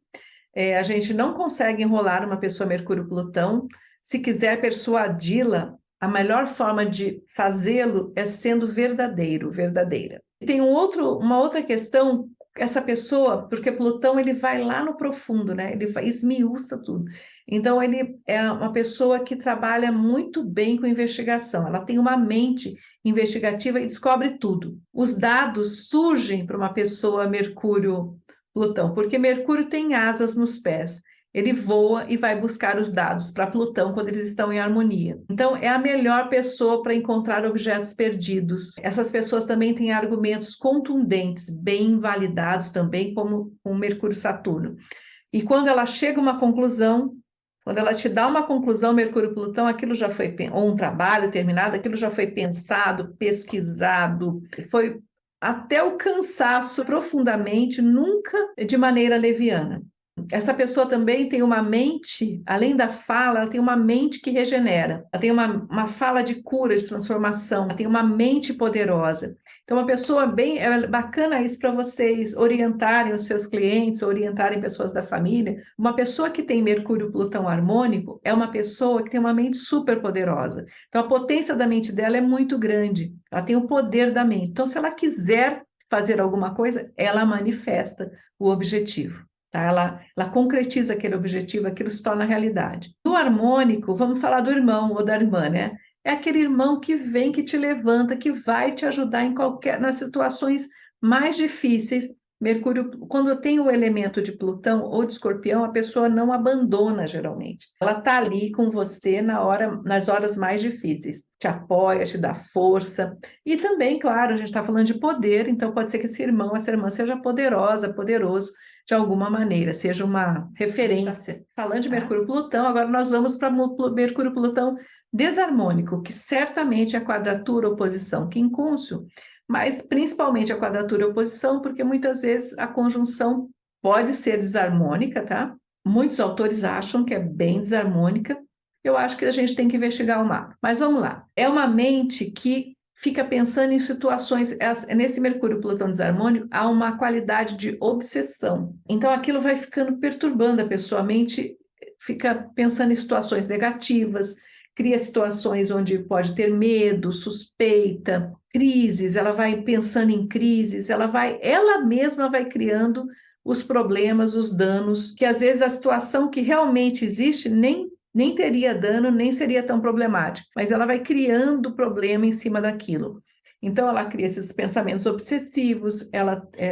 A gente não consegue enrolar uma pessoa Mercúrio-Plutão. Se quiser persuadi-la, a melhor forma de fazê-lo é sendo verdadeiro, verdadeira. E tem uma outra questão, essa pessoa, porque Plutão ele vai lá no profundo, né? Ele esmiuça tudo. Então, ele é uma pessoa que trabalha muito bem com investigação. Ela tem uma mente investigativa e descobre tudo. Os dados surgem para uma pessoa Mercúrio-Plutão, porque Mercúrio tem asas nos pés. Ele voa e vai buscar os dados para Plutão quando eles estão em harmonia. Então, é a melhor pessoa para encontrar objetos perdidos. Essas pessoas também têm argumentos contundentes, bem validados também, como o Mercúrio-Saturno. E quando ela chega a uma conclusão, quando ela te dá uma conclusão, Mercúrio-Plutão, aquilo já foi, ou um trabalho terminado, aquilo já foi pensado, pesquisado, foi até o cansaço profundamente, nunca de maneira leviana. Essa pessoa também tem uma mente, além da fala, ela tem uma mente que regenera, ela tem uma fala de cura, de transformação, ela tem uma mente poderosa. Então, uma pessoa é bacana isso para vocês orientarem os seus clientes, orientarem pessoas da família. Uma pessoa que tem Mercúrio-Plutão harmônico é uma pessoa que tem uma mente super poderosa. Então, a potência da mente dela é muito grande, ela tem o poder da mente. Então, se ela quiser fazer alguma coisa, ela manifesta o objetivo. Tá? Ela concretiza aquele objetivo, aquilo se torna realidade. No harmônico, vamos falar do irmão ou da irmã, né? É aquele irmão que vem, que te levanta, que vai te ajudar nas situações mais difíceis. Mercúrio, quando tem o elemento de Plutão ou de Escorpião, a pessoa não abandona geralmente. Ela está ali com você nas horas mais difíceis. Te apoia, te dá força. E também, claro, a gente está falando de poder, então pode ser que esse irmão, essa irmã seja poderosa, poderoso, de alguma maneira, seja uma referência. Falando de Mercúrio-Plutão, agora nós vamos para Mercúrio-Plutão desarmônico, que certamente é a quadratura oposição quincúncio, mas principalmente a quadratura oposição, porque muitas vezes a conjunção pode ser desarmônica, tá? Muitos autores acham que é bem desarmônica. Eu acho que a gente tem que investigar o mapa. Mas vamos lá. É uma mente que fica pensando em situações, nesse Mercúrio-Plutão desarmônico, há uma qualidade de obsessão. Então, aquilo vai ficando perturbando a pessoa, a mente fica pensando em situações negativas, cria situações onde pode ter medo, suspeita, crises, ela vai pensando em crises, ela mesma vai criando os problemas, os danos, que às vezes a situação que realmente existe nem teria dano, nem seria tão problemático, mas ela vai criando problema em cima daquilo. Então, ela cria esses pensamentos obsessivos,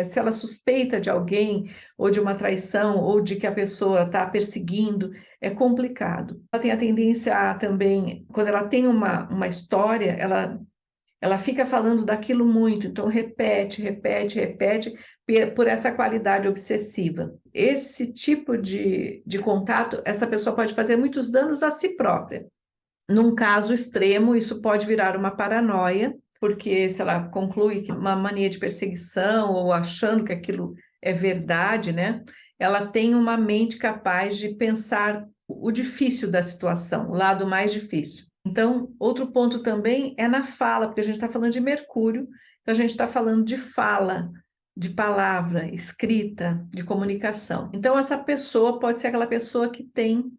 se ela suspeita de alguém, ou de uma traição, ou de que a pessoa está perseguindo, é complicado. Ela tem a tendência a também, quando ela tem uma história, ela fica falando daquilo muito, então repete, por essa qualidade obsessiva. Esse tipo de contato, essa pessoa pode fazer muitos danos a si própria. Num caso extremo, isso pode virar uma paranoia, porque se ela conclui que uma mania de perseguição ou achando que aquilo é verdade, né? Ela tem uma mente capaz de pensar o difícil da situação, o lado mais difícil. Então, outro ponto também é na fala, porque a gente está falando de Mercúrio, então a gente está falando de fala. de palavra, escrita, de comunicação. Então, essa pessoa pode ser aquela pessoa que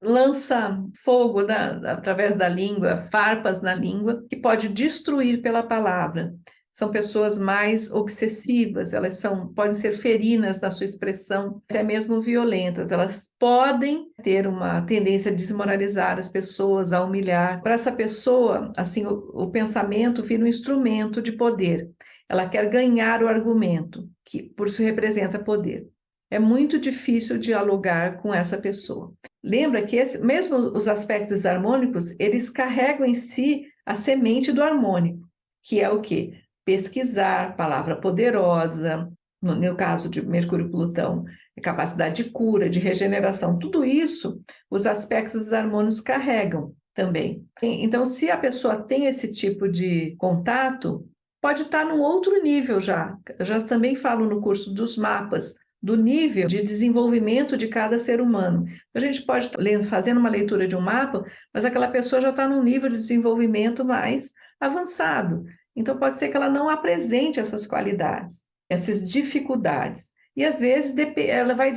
lança fogo através da língua, farpas na língua, que pode destruir pela palavra. São pessoas mais obsessivas, elas podem ser ferinas na sua expressão, até mesmo violentas. Elas podem ter uma tendência a desmoralizar as pessoas, a humilhar. Para essa pessoa, assim, o pensamento vira um instrumento de poder. Ela quer ganhar o argumento, que por isso representa poder. É muito difícil dialogar com essa pessoa. Lembra que mesmo os aspectos harmônicos, eles carregam em si a semente do harmônico, que é o quê? Pesquisar, palavra poderosa, no caso de Mercúrio e Plutão, capacidade de cura, de regeneração, tudo isso, os aspectos harmônicos carregam também. Então, se a pessoa tem esse tipo de contato, pode estar num outro nível já. Eu já também falo no curso dos mapas, do nível de desenvolvimento de cada ser humano. A gente pode estar fazendo uma leitura de um mapa, mas aquela pessoa já está num nível de desenvolvimento mais avançado. Então, pode ser que ela não apresente essas qualidades, essas dificuldades. E, às vezes, ela vai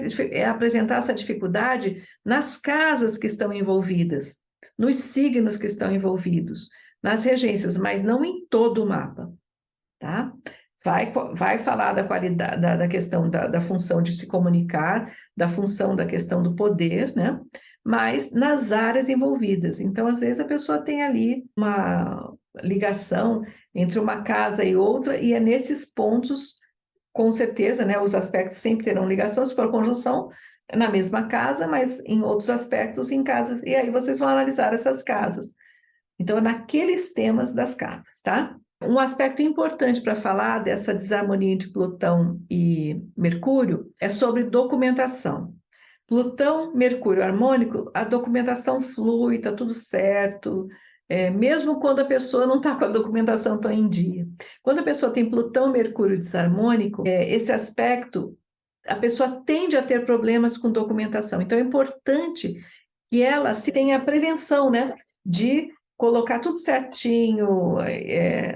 apresentar essa dificuldade nas casas que estão envolvidas, nos signos que estão envolvidos, nas regências, mas não em todo o mapa. Tá? Vai falar da qualidade, da questão da função de se comunicar, da função da questão do poder, né? Mas nas áreas envolvidas. Então, às vezes, a pessoa tem ali uma ligação entre uma casa e outra, e é nesses pontos, com certeza, né? Os aspectos sempre terão ligação, se for conjunção, na mesma casa, mas em outros aspectos, em casas, e aí vocês vão analisar essas casas. Então, é naqueles temas das casas, tá? Um aspecto importante para falar dessa desarmonia entre Plutão e Mercúrio é sobre documentação. Plutão, Mercúrio harmônico, a documentação flui, está tudo certo, mesmo quando a pessoa não está com a documentação tão em dia. Quando a pessoa tem Plutão, Mercúrio desarmônico, esse aspecto, a pessoa tende a ter problemas com documentação. Então, é importante que ela se tenha a prevenção, né, de colocar tudo certinho,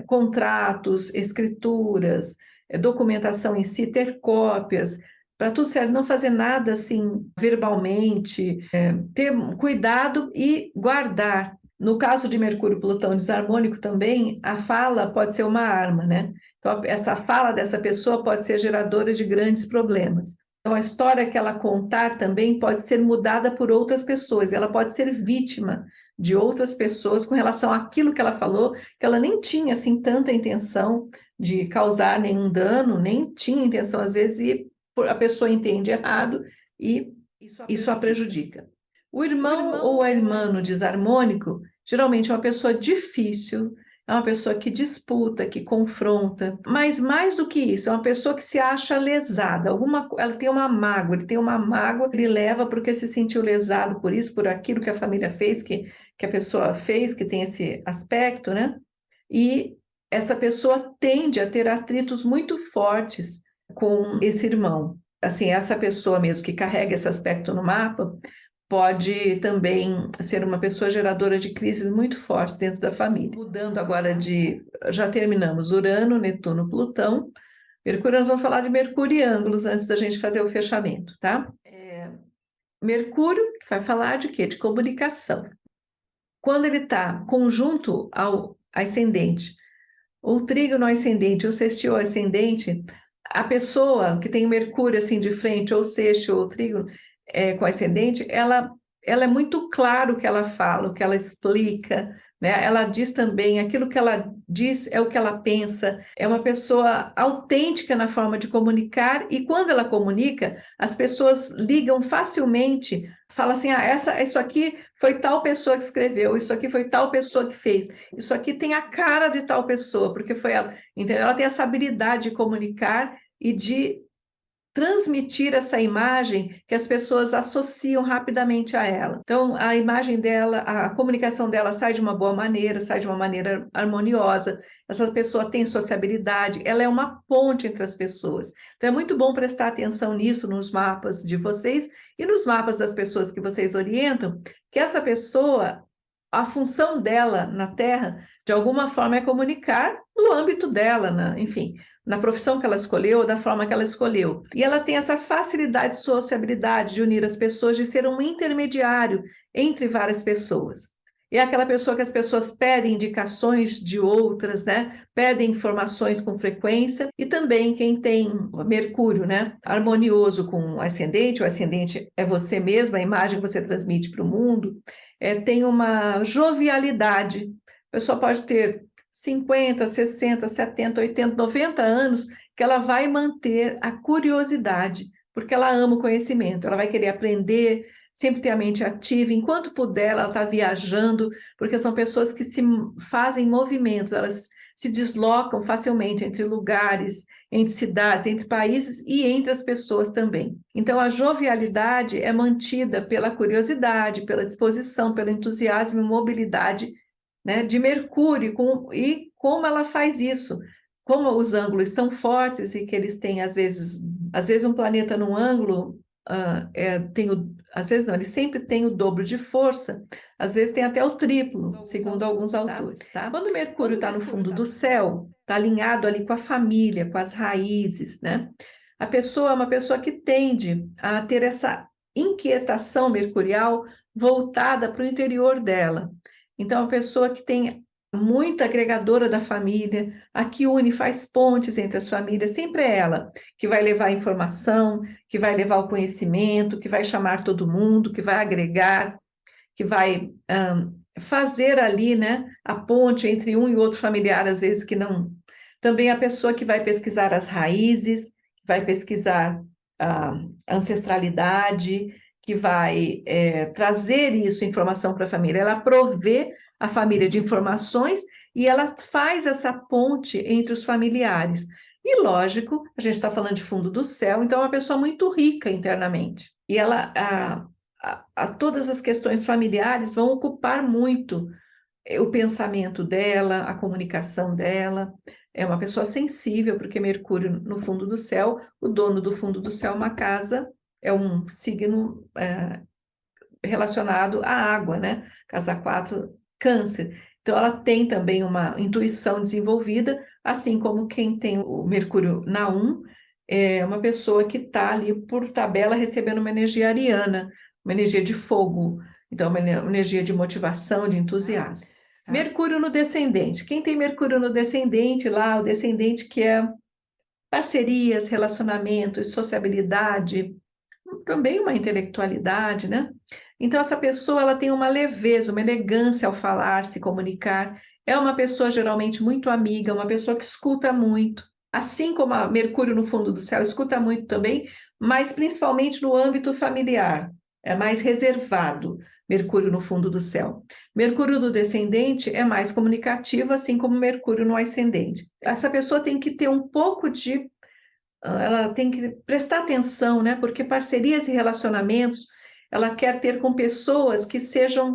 contratos, escrituras, documentação em si, ter cópias, para tudo certo, não fazer nada assim verbalmente, ter cuidado e guardar. No caso de Mercúrio e Plutão desarmônico também, a fala pode ser uma arma, né? Então, essa fala dessa pessoa pode ser geradora de grandes problemas. Então, a história que ela contar também pode ser mudada por outras pessoas, ela pode ser vítima de outras pessoas com relação àquilo que ela falou, que ela nem tinha, assim, tanta intenção de causar nenhum dano, nem tinha intenção, às vezes, e a pessoa entende errado e isso a prejudica. O irmão ou a irmã no desarmônico, geralmente é uma pessoa difícil, é uma pessoa que disputa, que confronta, mas mais do que isso, é uma pessoa que se acha lesada, ela tem uma mágoa, ele tem uma mágoa que ele leva porque se sentiu lesado por isso, por aquilo que a família fez, que a pessoa fez, que tem esse aspecto, né? E essa pessoa tende a ter atritos muito fortes com esse irmão. Assim, essa pessoa mesmo que carrega esse aspecto no mapa pode também ser uma pessoa geradora de crises muito fortes dentro da família. Mudando agora já terminamos Urano, Netuno, Plutão. Mercúrio, nós vamos falar de Mercúrio e ângulos antes da gente fazer o fechamento, tá? Mercúrio vai falar de quê? De comunicação. Quando ele está conjunto ao ascendente, ou trígono ascendente, ou sextil ascendente, a pessoa que tem Mercúrio assim de frente, ou sextil, ou trígono, com ascendente, ela é muito claro o que ela fala, o que ela explica, né? Ela diz também, aquilo que ela diz é o que ela pensa, é uma pessoa autêntica na forma de comunicar, e quando ela comunica, as pessoas ligam facilmente, falam assim, isso aqui foi tal pessoa que escreveu, isso aqui foi tal pessoa que fez, isso aqui tem a cara de tal pessoa, porque foi ela, entendeu? Ela tem essa habilidade de comunicar e de transmitir essa imagem que as pessoas associam rapidamente a ela. Então, a imagem dela, a comunicação dela sai de uma boa maneira, sai de uma maneira harmoniosa, essa pessoa tem sociabilidade, ela é uma ponte entre as pessoas. Então, é muito bom prestar atenção nisso nos mapas de vocês e nos mapas das pessoas que vocês orientam, que essa pessoa, a função dela na Terra, de alguma forma, é comunicar no âmbito dela, enfim, na profissão que ela escolheu, da forma que ela escolheu. E ela tem essa facilidade de sociabilidade, de unir as pessoas, de ser um intermediário entre várias pessoas. É aquela pessoa que as pessoas pedem indicações de outras, né? Pedem informações com frequência, e também quem tem Mercúrio, né? Harmonioso com o ascendente é você mesmo, a imagem que você transmite para o mundo, tem uma jovialidade. A pessoa pode ter 50, 60, 70, 80, 90 anos, que ela vai manter a curiosidade, porque ela ama o conhecimento, ela vai querer aprender, sempre ter a mente ativa, enquanto puder, ela está viajando, porque são pessoas que se fazem movimentos, elas se deslocam facilmente entre lugares, entre cidades, entre países e entre as pessoas também. Então, a jovialidade é mantida pela curiosidade, pela disposição, pelo entusiasmo e mobilidade, né, de Mercúrio, e como ela faz isso, como os ângulos são fortes e que eles têm, às vezes um planeta num ângulo, às vezes não, ele sempre tem o dobro de força, às vezes tem até o triplo, segundo alguns autores. Tá? Quando Mercúrio está no fundo do céu, está alinhado ali com a família, com as raízes, né? A pessoa é uma pessoa que tende a ter essa inquietação mercurial voltada para o interior dela. Então, a pessoa que tem muita agregadora da família, a que une, faz pontes entre as famílias, sempre é ela que vai levar a informação, que vai levar o conhecimento, que vai chamar todo mundo, que vai agregar, que vai fazer ali, né, a ponte entre um e outro familiar, às vezes que não. Também a pessoa que vai pesquisar as raízes, que vai pesquisar a ancestralidade, que vai trazer isso, informação para a família. Ela provê a família de informações e ela faz essa ponte entre os familiares. E, lógico, a gente está falando de fundo do céu, então é uma pessoa muito rica internamente. E ela, todas as questões familiares vão ocupar muito o pensamento dela, a comunicação dela. É uma pessoa sensível, porque Mercúrio no fundo do céu, o dono do fundo do céu é uma casa, é um signo relacionado à água, né? Casa 4, Câncer. Então, ela tem também uma intuição desenvolvida, assim como quem tem o Mercúrio na 1, é uma pessoa que está ali por tabela recebendo uma energia ariana, uma energia de fogo, então uma energia de motivação, de entusiasmo. Mercúrio no descendente. Quem tem Mercúrio no descendente lá, o descendente que é parcerias, relacionamentos, sociabilidade, também uma intelectualidade, né? Então, essa pessoa ela tem uma leveza, uma elegância ao falar, se comunicar. É uma pessoa geralmente muito amiga, uma pessoa que escuta muito. Assim como a Mercúrio no fundo do céu escuta muito também, mas principalmente no âmbito familiar. É mais reservado, Mercúrio no fundo do céu. Mercúrio no descendente é mais comunicativo, assim como Mercúrio no ascendente. Essa pessoa tem que ter um pouco de ela tem que prestar atenção, né? Porque parcerias e relacionamentos ela quer ter com pessoas que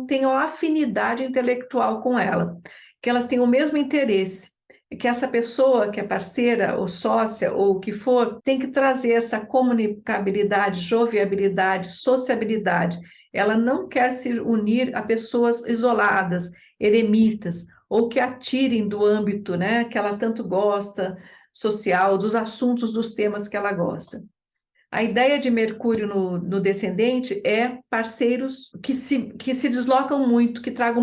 tenham afinidade intelectual com ela, que elas tenham o mesmo interesse, que essa pessoa que é parceira ou sócia ou o que for, tem que trazer essa comunicabilidade, jovialidade, sociabilidade. Ela não quer se unir a pessoas isoladas, eremitas, ou que a tirem do âmbito, né, que ela tanto gosta, social, dos assuntos, dos temas que ela gosta. A ideia de Mercúrio no descendente é parceiros que se deslocam muito, que tragam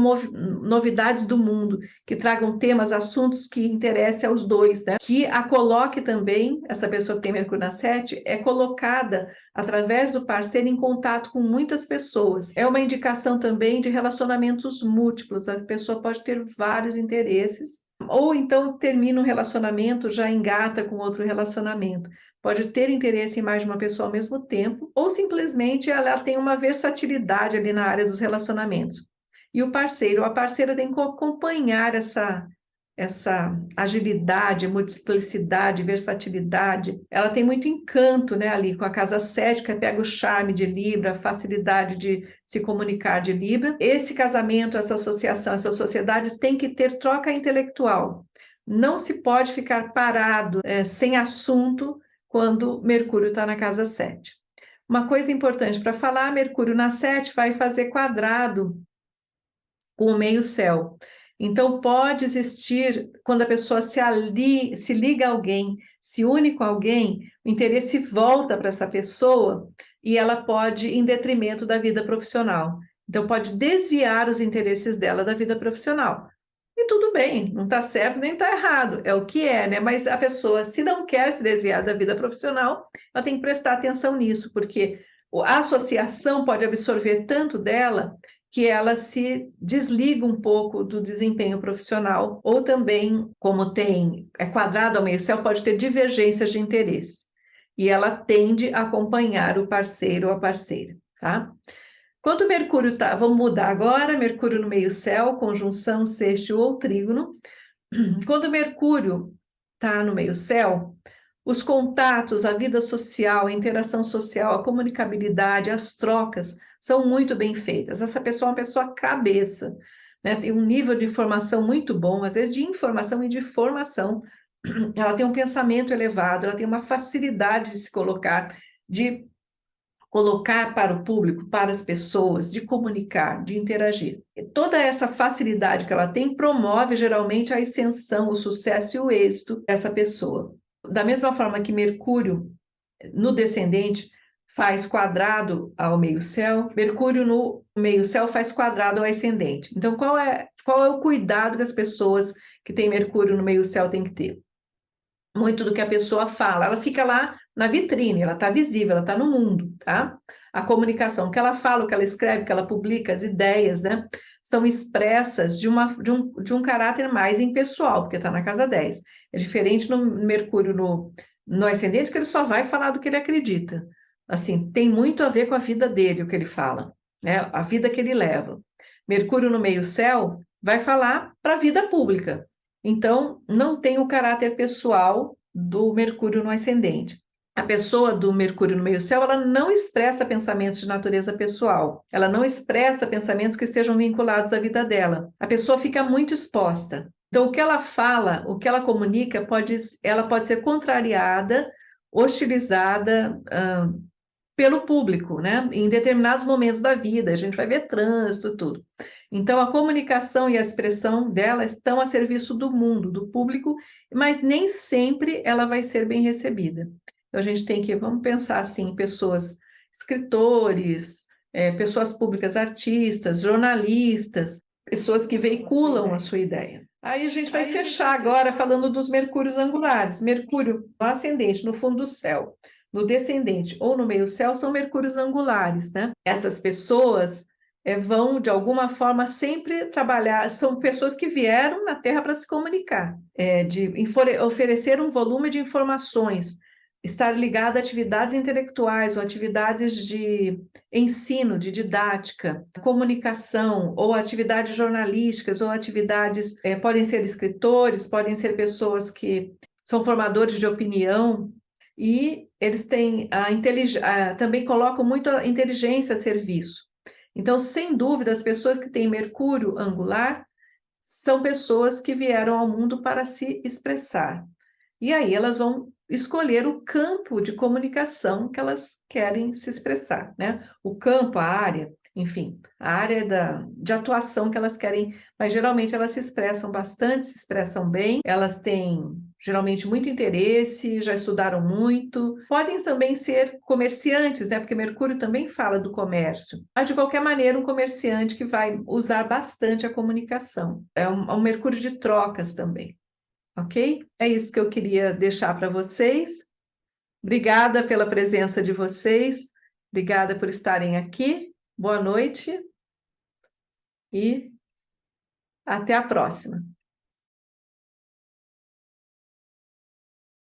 novidades do mundo, que tragam temas, assuntos que interessem aos dois, né? Que a coloque também, essa pessoa que tem Mercúrio na 7, é colocada através do parceiro em contato com muitas pessoas. É uma indicação também de relacionamentos múltiplos, a pessoa pode ter vários interesses, ou então termina um relacionamento, já engata com outro relacionamento. Pode ter interesse em mais de uma pessoa ao mesmo tempo, ou simplesmente ela tem uma versatilidade ali na área dos relacionamentos. E o parceiro, a parceira tem que acompanhar essa agilidade, multiplicidade, versatilidade. Ela tem muito encanto, né, ali com a casa 7, que pega o charme de Libra, a facilidade de se comunicar de Libra. Esse casamento, essa associação, essa sociedade tem que ter troca intelectual. Não se pode ficar parado, sem assunto, quando Mercúrio está na casa 7. Uma coisa importante para falar, Mercúrio na 7 vai fazer quadrado com o meio-céu. Então, pode existir, quando a pessoa se liga a alguém, se une com alguém, o interesse volta para essa pessoa e ela pode, em detrimento da vida profissional. Então, pode desviar os interesses dela da vida profissional. E tudo bem, não está certo nem está errado, é o que é, né? Mas a pessoa, se não quer se desviar da vida profissional, ela tem que prestar atenção nisso, porque a associação pode absorver tanto dela que ela se desliga um pouco do desempenho profissional, ou também, como é quadrado ao meio-céu, pode ter divergências de interesse. E ela tende a acompanhar o parceiro ou a parceira, tá? Quando Mercúrio está, vamos mudar agora, Mercúrio no meio-céu, conjunção, sextil ou trígono. Quando Mercúrio está no meio-céu, os contatos, a vida social, a interação social, a comunicabilidade, as trocas são muito bem feitas. Essa pessoa é uma pessoa cabeça, né? Tem um nível de informação muito bom, às vezes de informação e de formação. Ela tem um pensamento elevado, ela tem uma facilidade de se colocar, de colocar para o público, para as pessoas, de comunicar, de interagir. E toda essa facilidade que ela tem promove geralmente a ascensão, o sucesso e o êxito dessa pessoa. Da mesma forma que Mercúrio, no descendente, faz quadrado ao meio-céu, Mercúrio no meio-céu faz quadrado ao ascendente. Então, qual é o cuidado que as pessoas que têm Mercúrio no meio-céu têm que ter? Muito do que a pessoa fala, ela fica lá na vitrine, ela está visível, ela está no mundo, tá? A comunicação, o que ela fala, o que ela escreve, o que ela publica, as ideias, né? São expressas de um caráter mais impessoal, porque está na casa 10. É diferente no Mercúrio no ascendente, que ele só vai falar do que ele acredita. Assim, tem muito a ver com a vida dele, o que ele fala, né? A vida que ele leva. Mercúrio no meio-céu vai falar para a vida pública. Então, não tem o caráter pessoal do Mercúrio no ascendente. A pessoa do Mercúrio no meio-céu, ela não expressa pensamentos de natureza pessoal, ela não expressa pensamentos que estejam vinculados à vida dela. A pessoa fica muito exposta. Então, o que ela fala, o que ela comunica, ela pode ser contrariada, hostilizada, pelo público, né? Em determinados momentos da vida, a gente vai ver trânsito, tudo. Então, a comunicação e a expressão dela estão a serviço do mundo, do público, mas nem sempre ela vai ser bem recebida. Então, a gente tem que, vamos pensar assim, pessoas, escritores, pessoas públicas, artistas, jornalistas, pessoas que veiculam a sua ideia. Aí a gente vai fechar agora falando dos mercúrios angulares. Mercúrio no ascendente, no fundo do céu, no descendente ou no meio-céu, são mercúrios angulares, né? Essas pessoas vão, de alguma forma, sempre trabalhar, são pessoas que vieram na Terra para se comunicar, de oferecer um volume de informações, estar ligado a atividades intelectuais ou atividades de ensino, de didática, comunicação, ou atividades jornalísticas, ou atividades, podem ser escritores, podem ser pessoas que são formadores de opinião, e eles têm também colocam muito a inteligência a serviço. Então, sem dúvida, as pessoas que têm Mercúrio angular são pessoas que vieram ao mundo para se expressar. E aí elas vão escolher o campo de comunicação que elas querem se expressar, né? O campo, a área, enfim, a área de atuação que elas querem, mas geralmente elas se expressam bastante, se expressam bem, elas têm geralmente muito interesse, já estudaram muito, podem também ser comerciantes, né? Porque Mercúrio também fala do comércio, mas de qualquer maneira um comerciante que vai usar bastante a comunicação, é um Mercúrio de trocas também. Ok? É isso que eu queria deixar para vocês. Obrigada pela presença de vocês, obrigada por estarem aqui. Boa noite e até a próxima.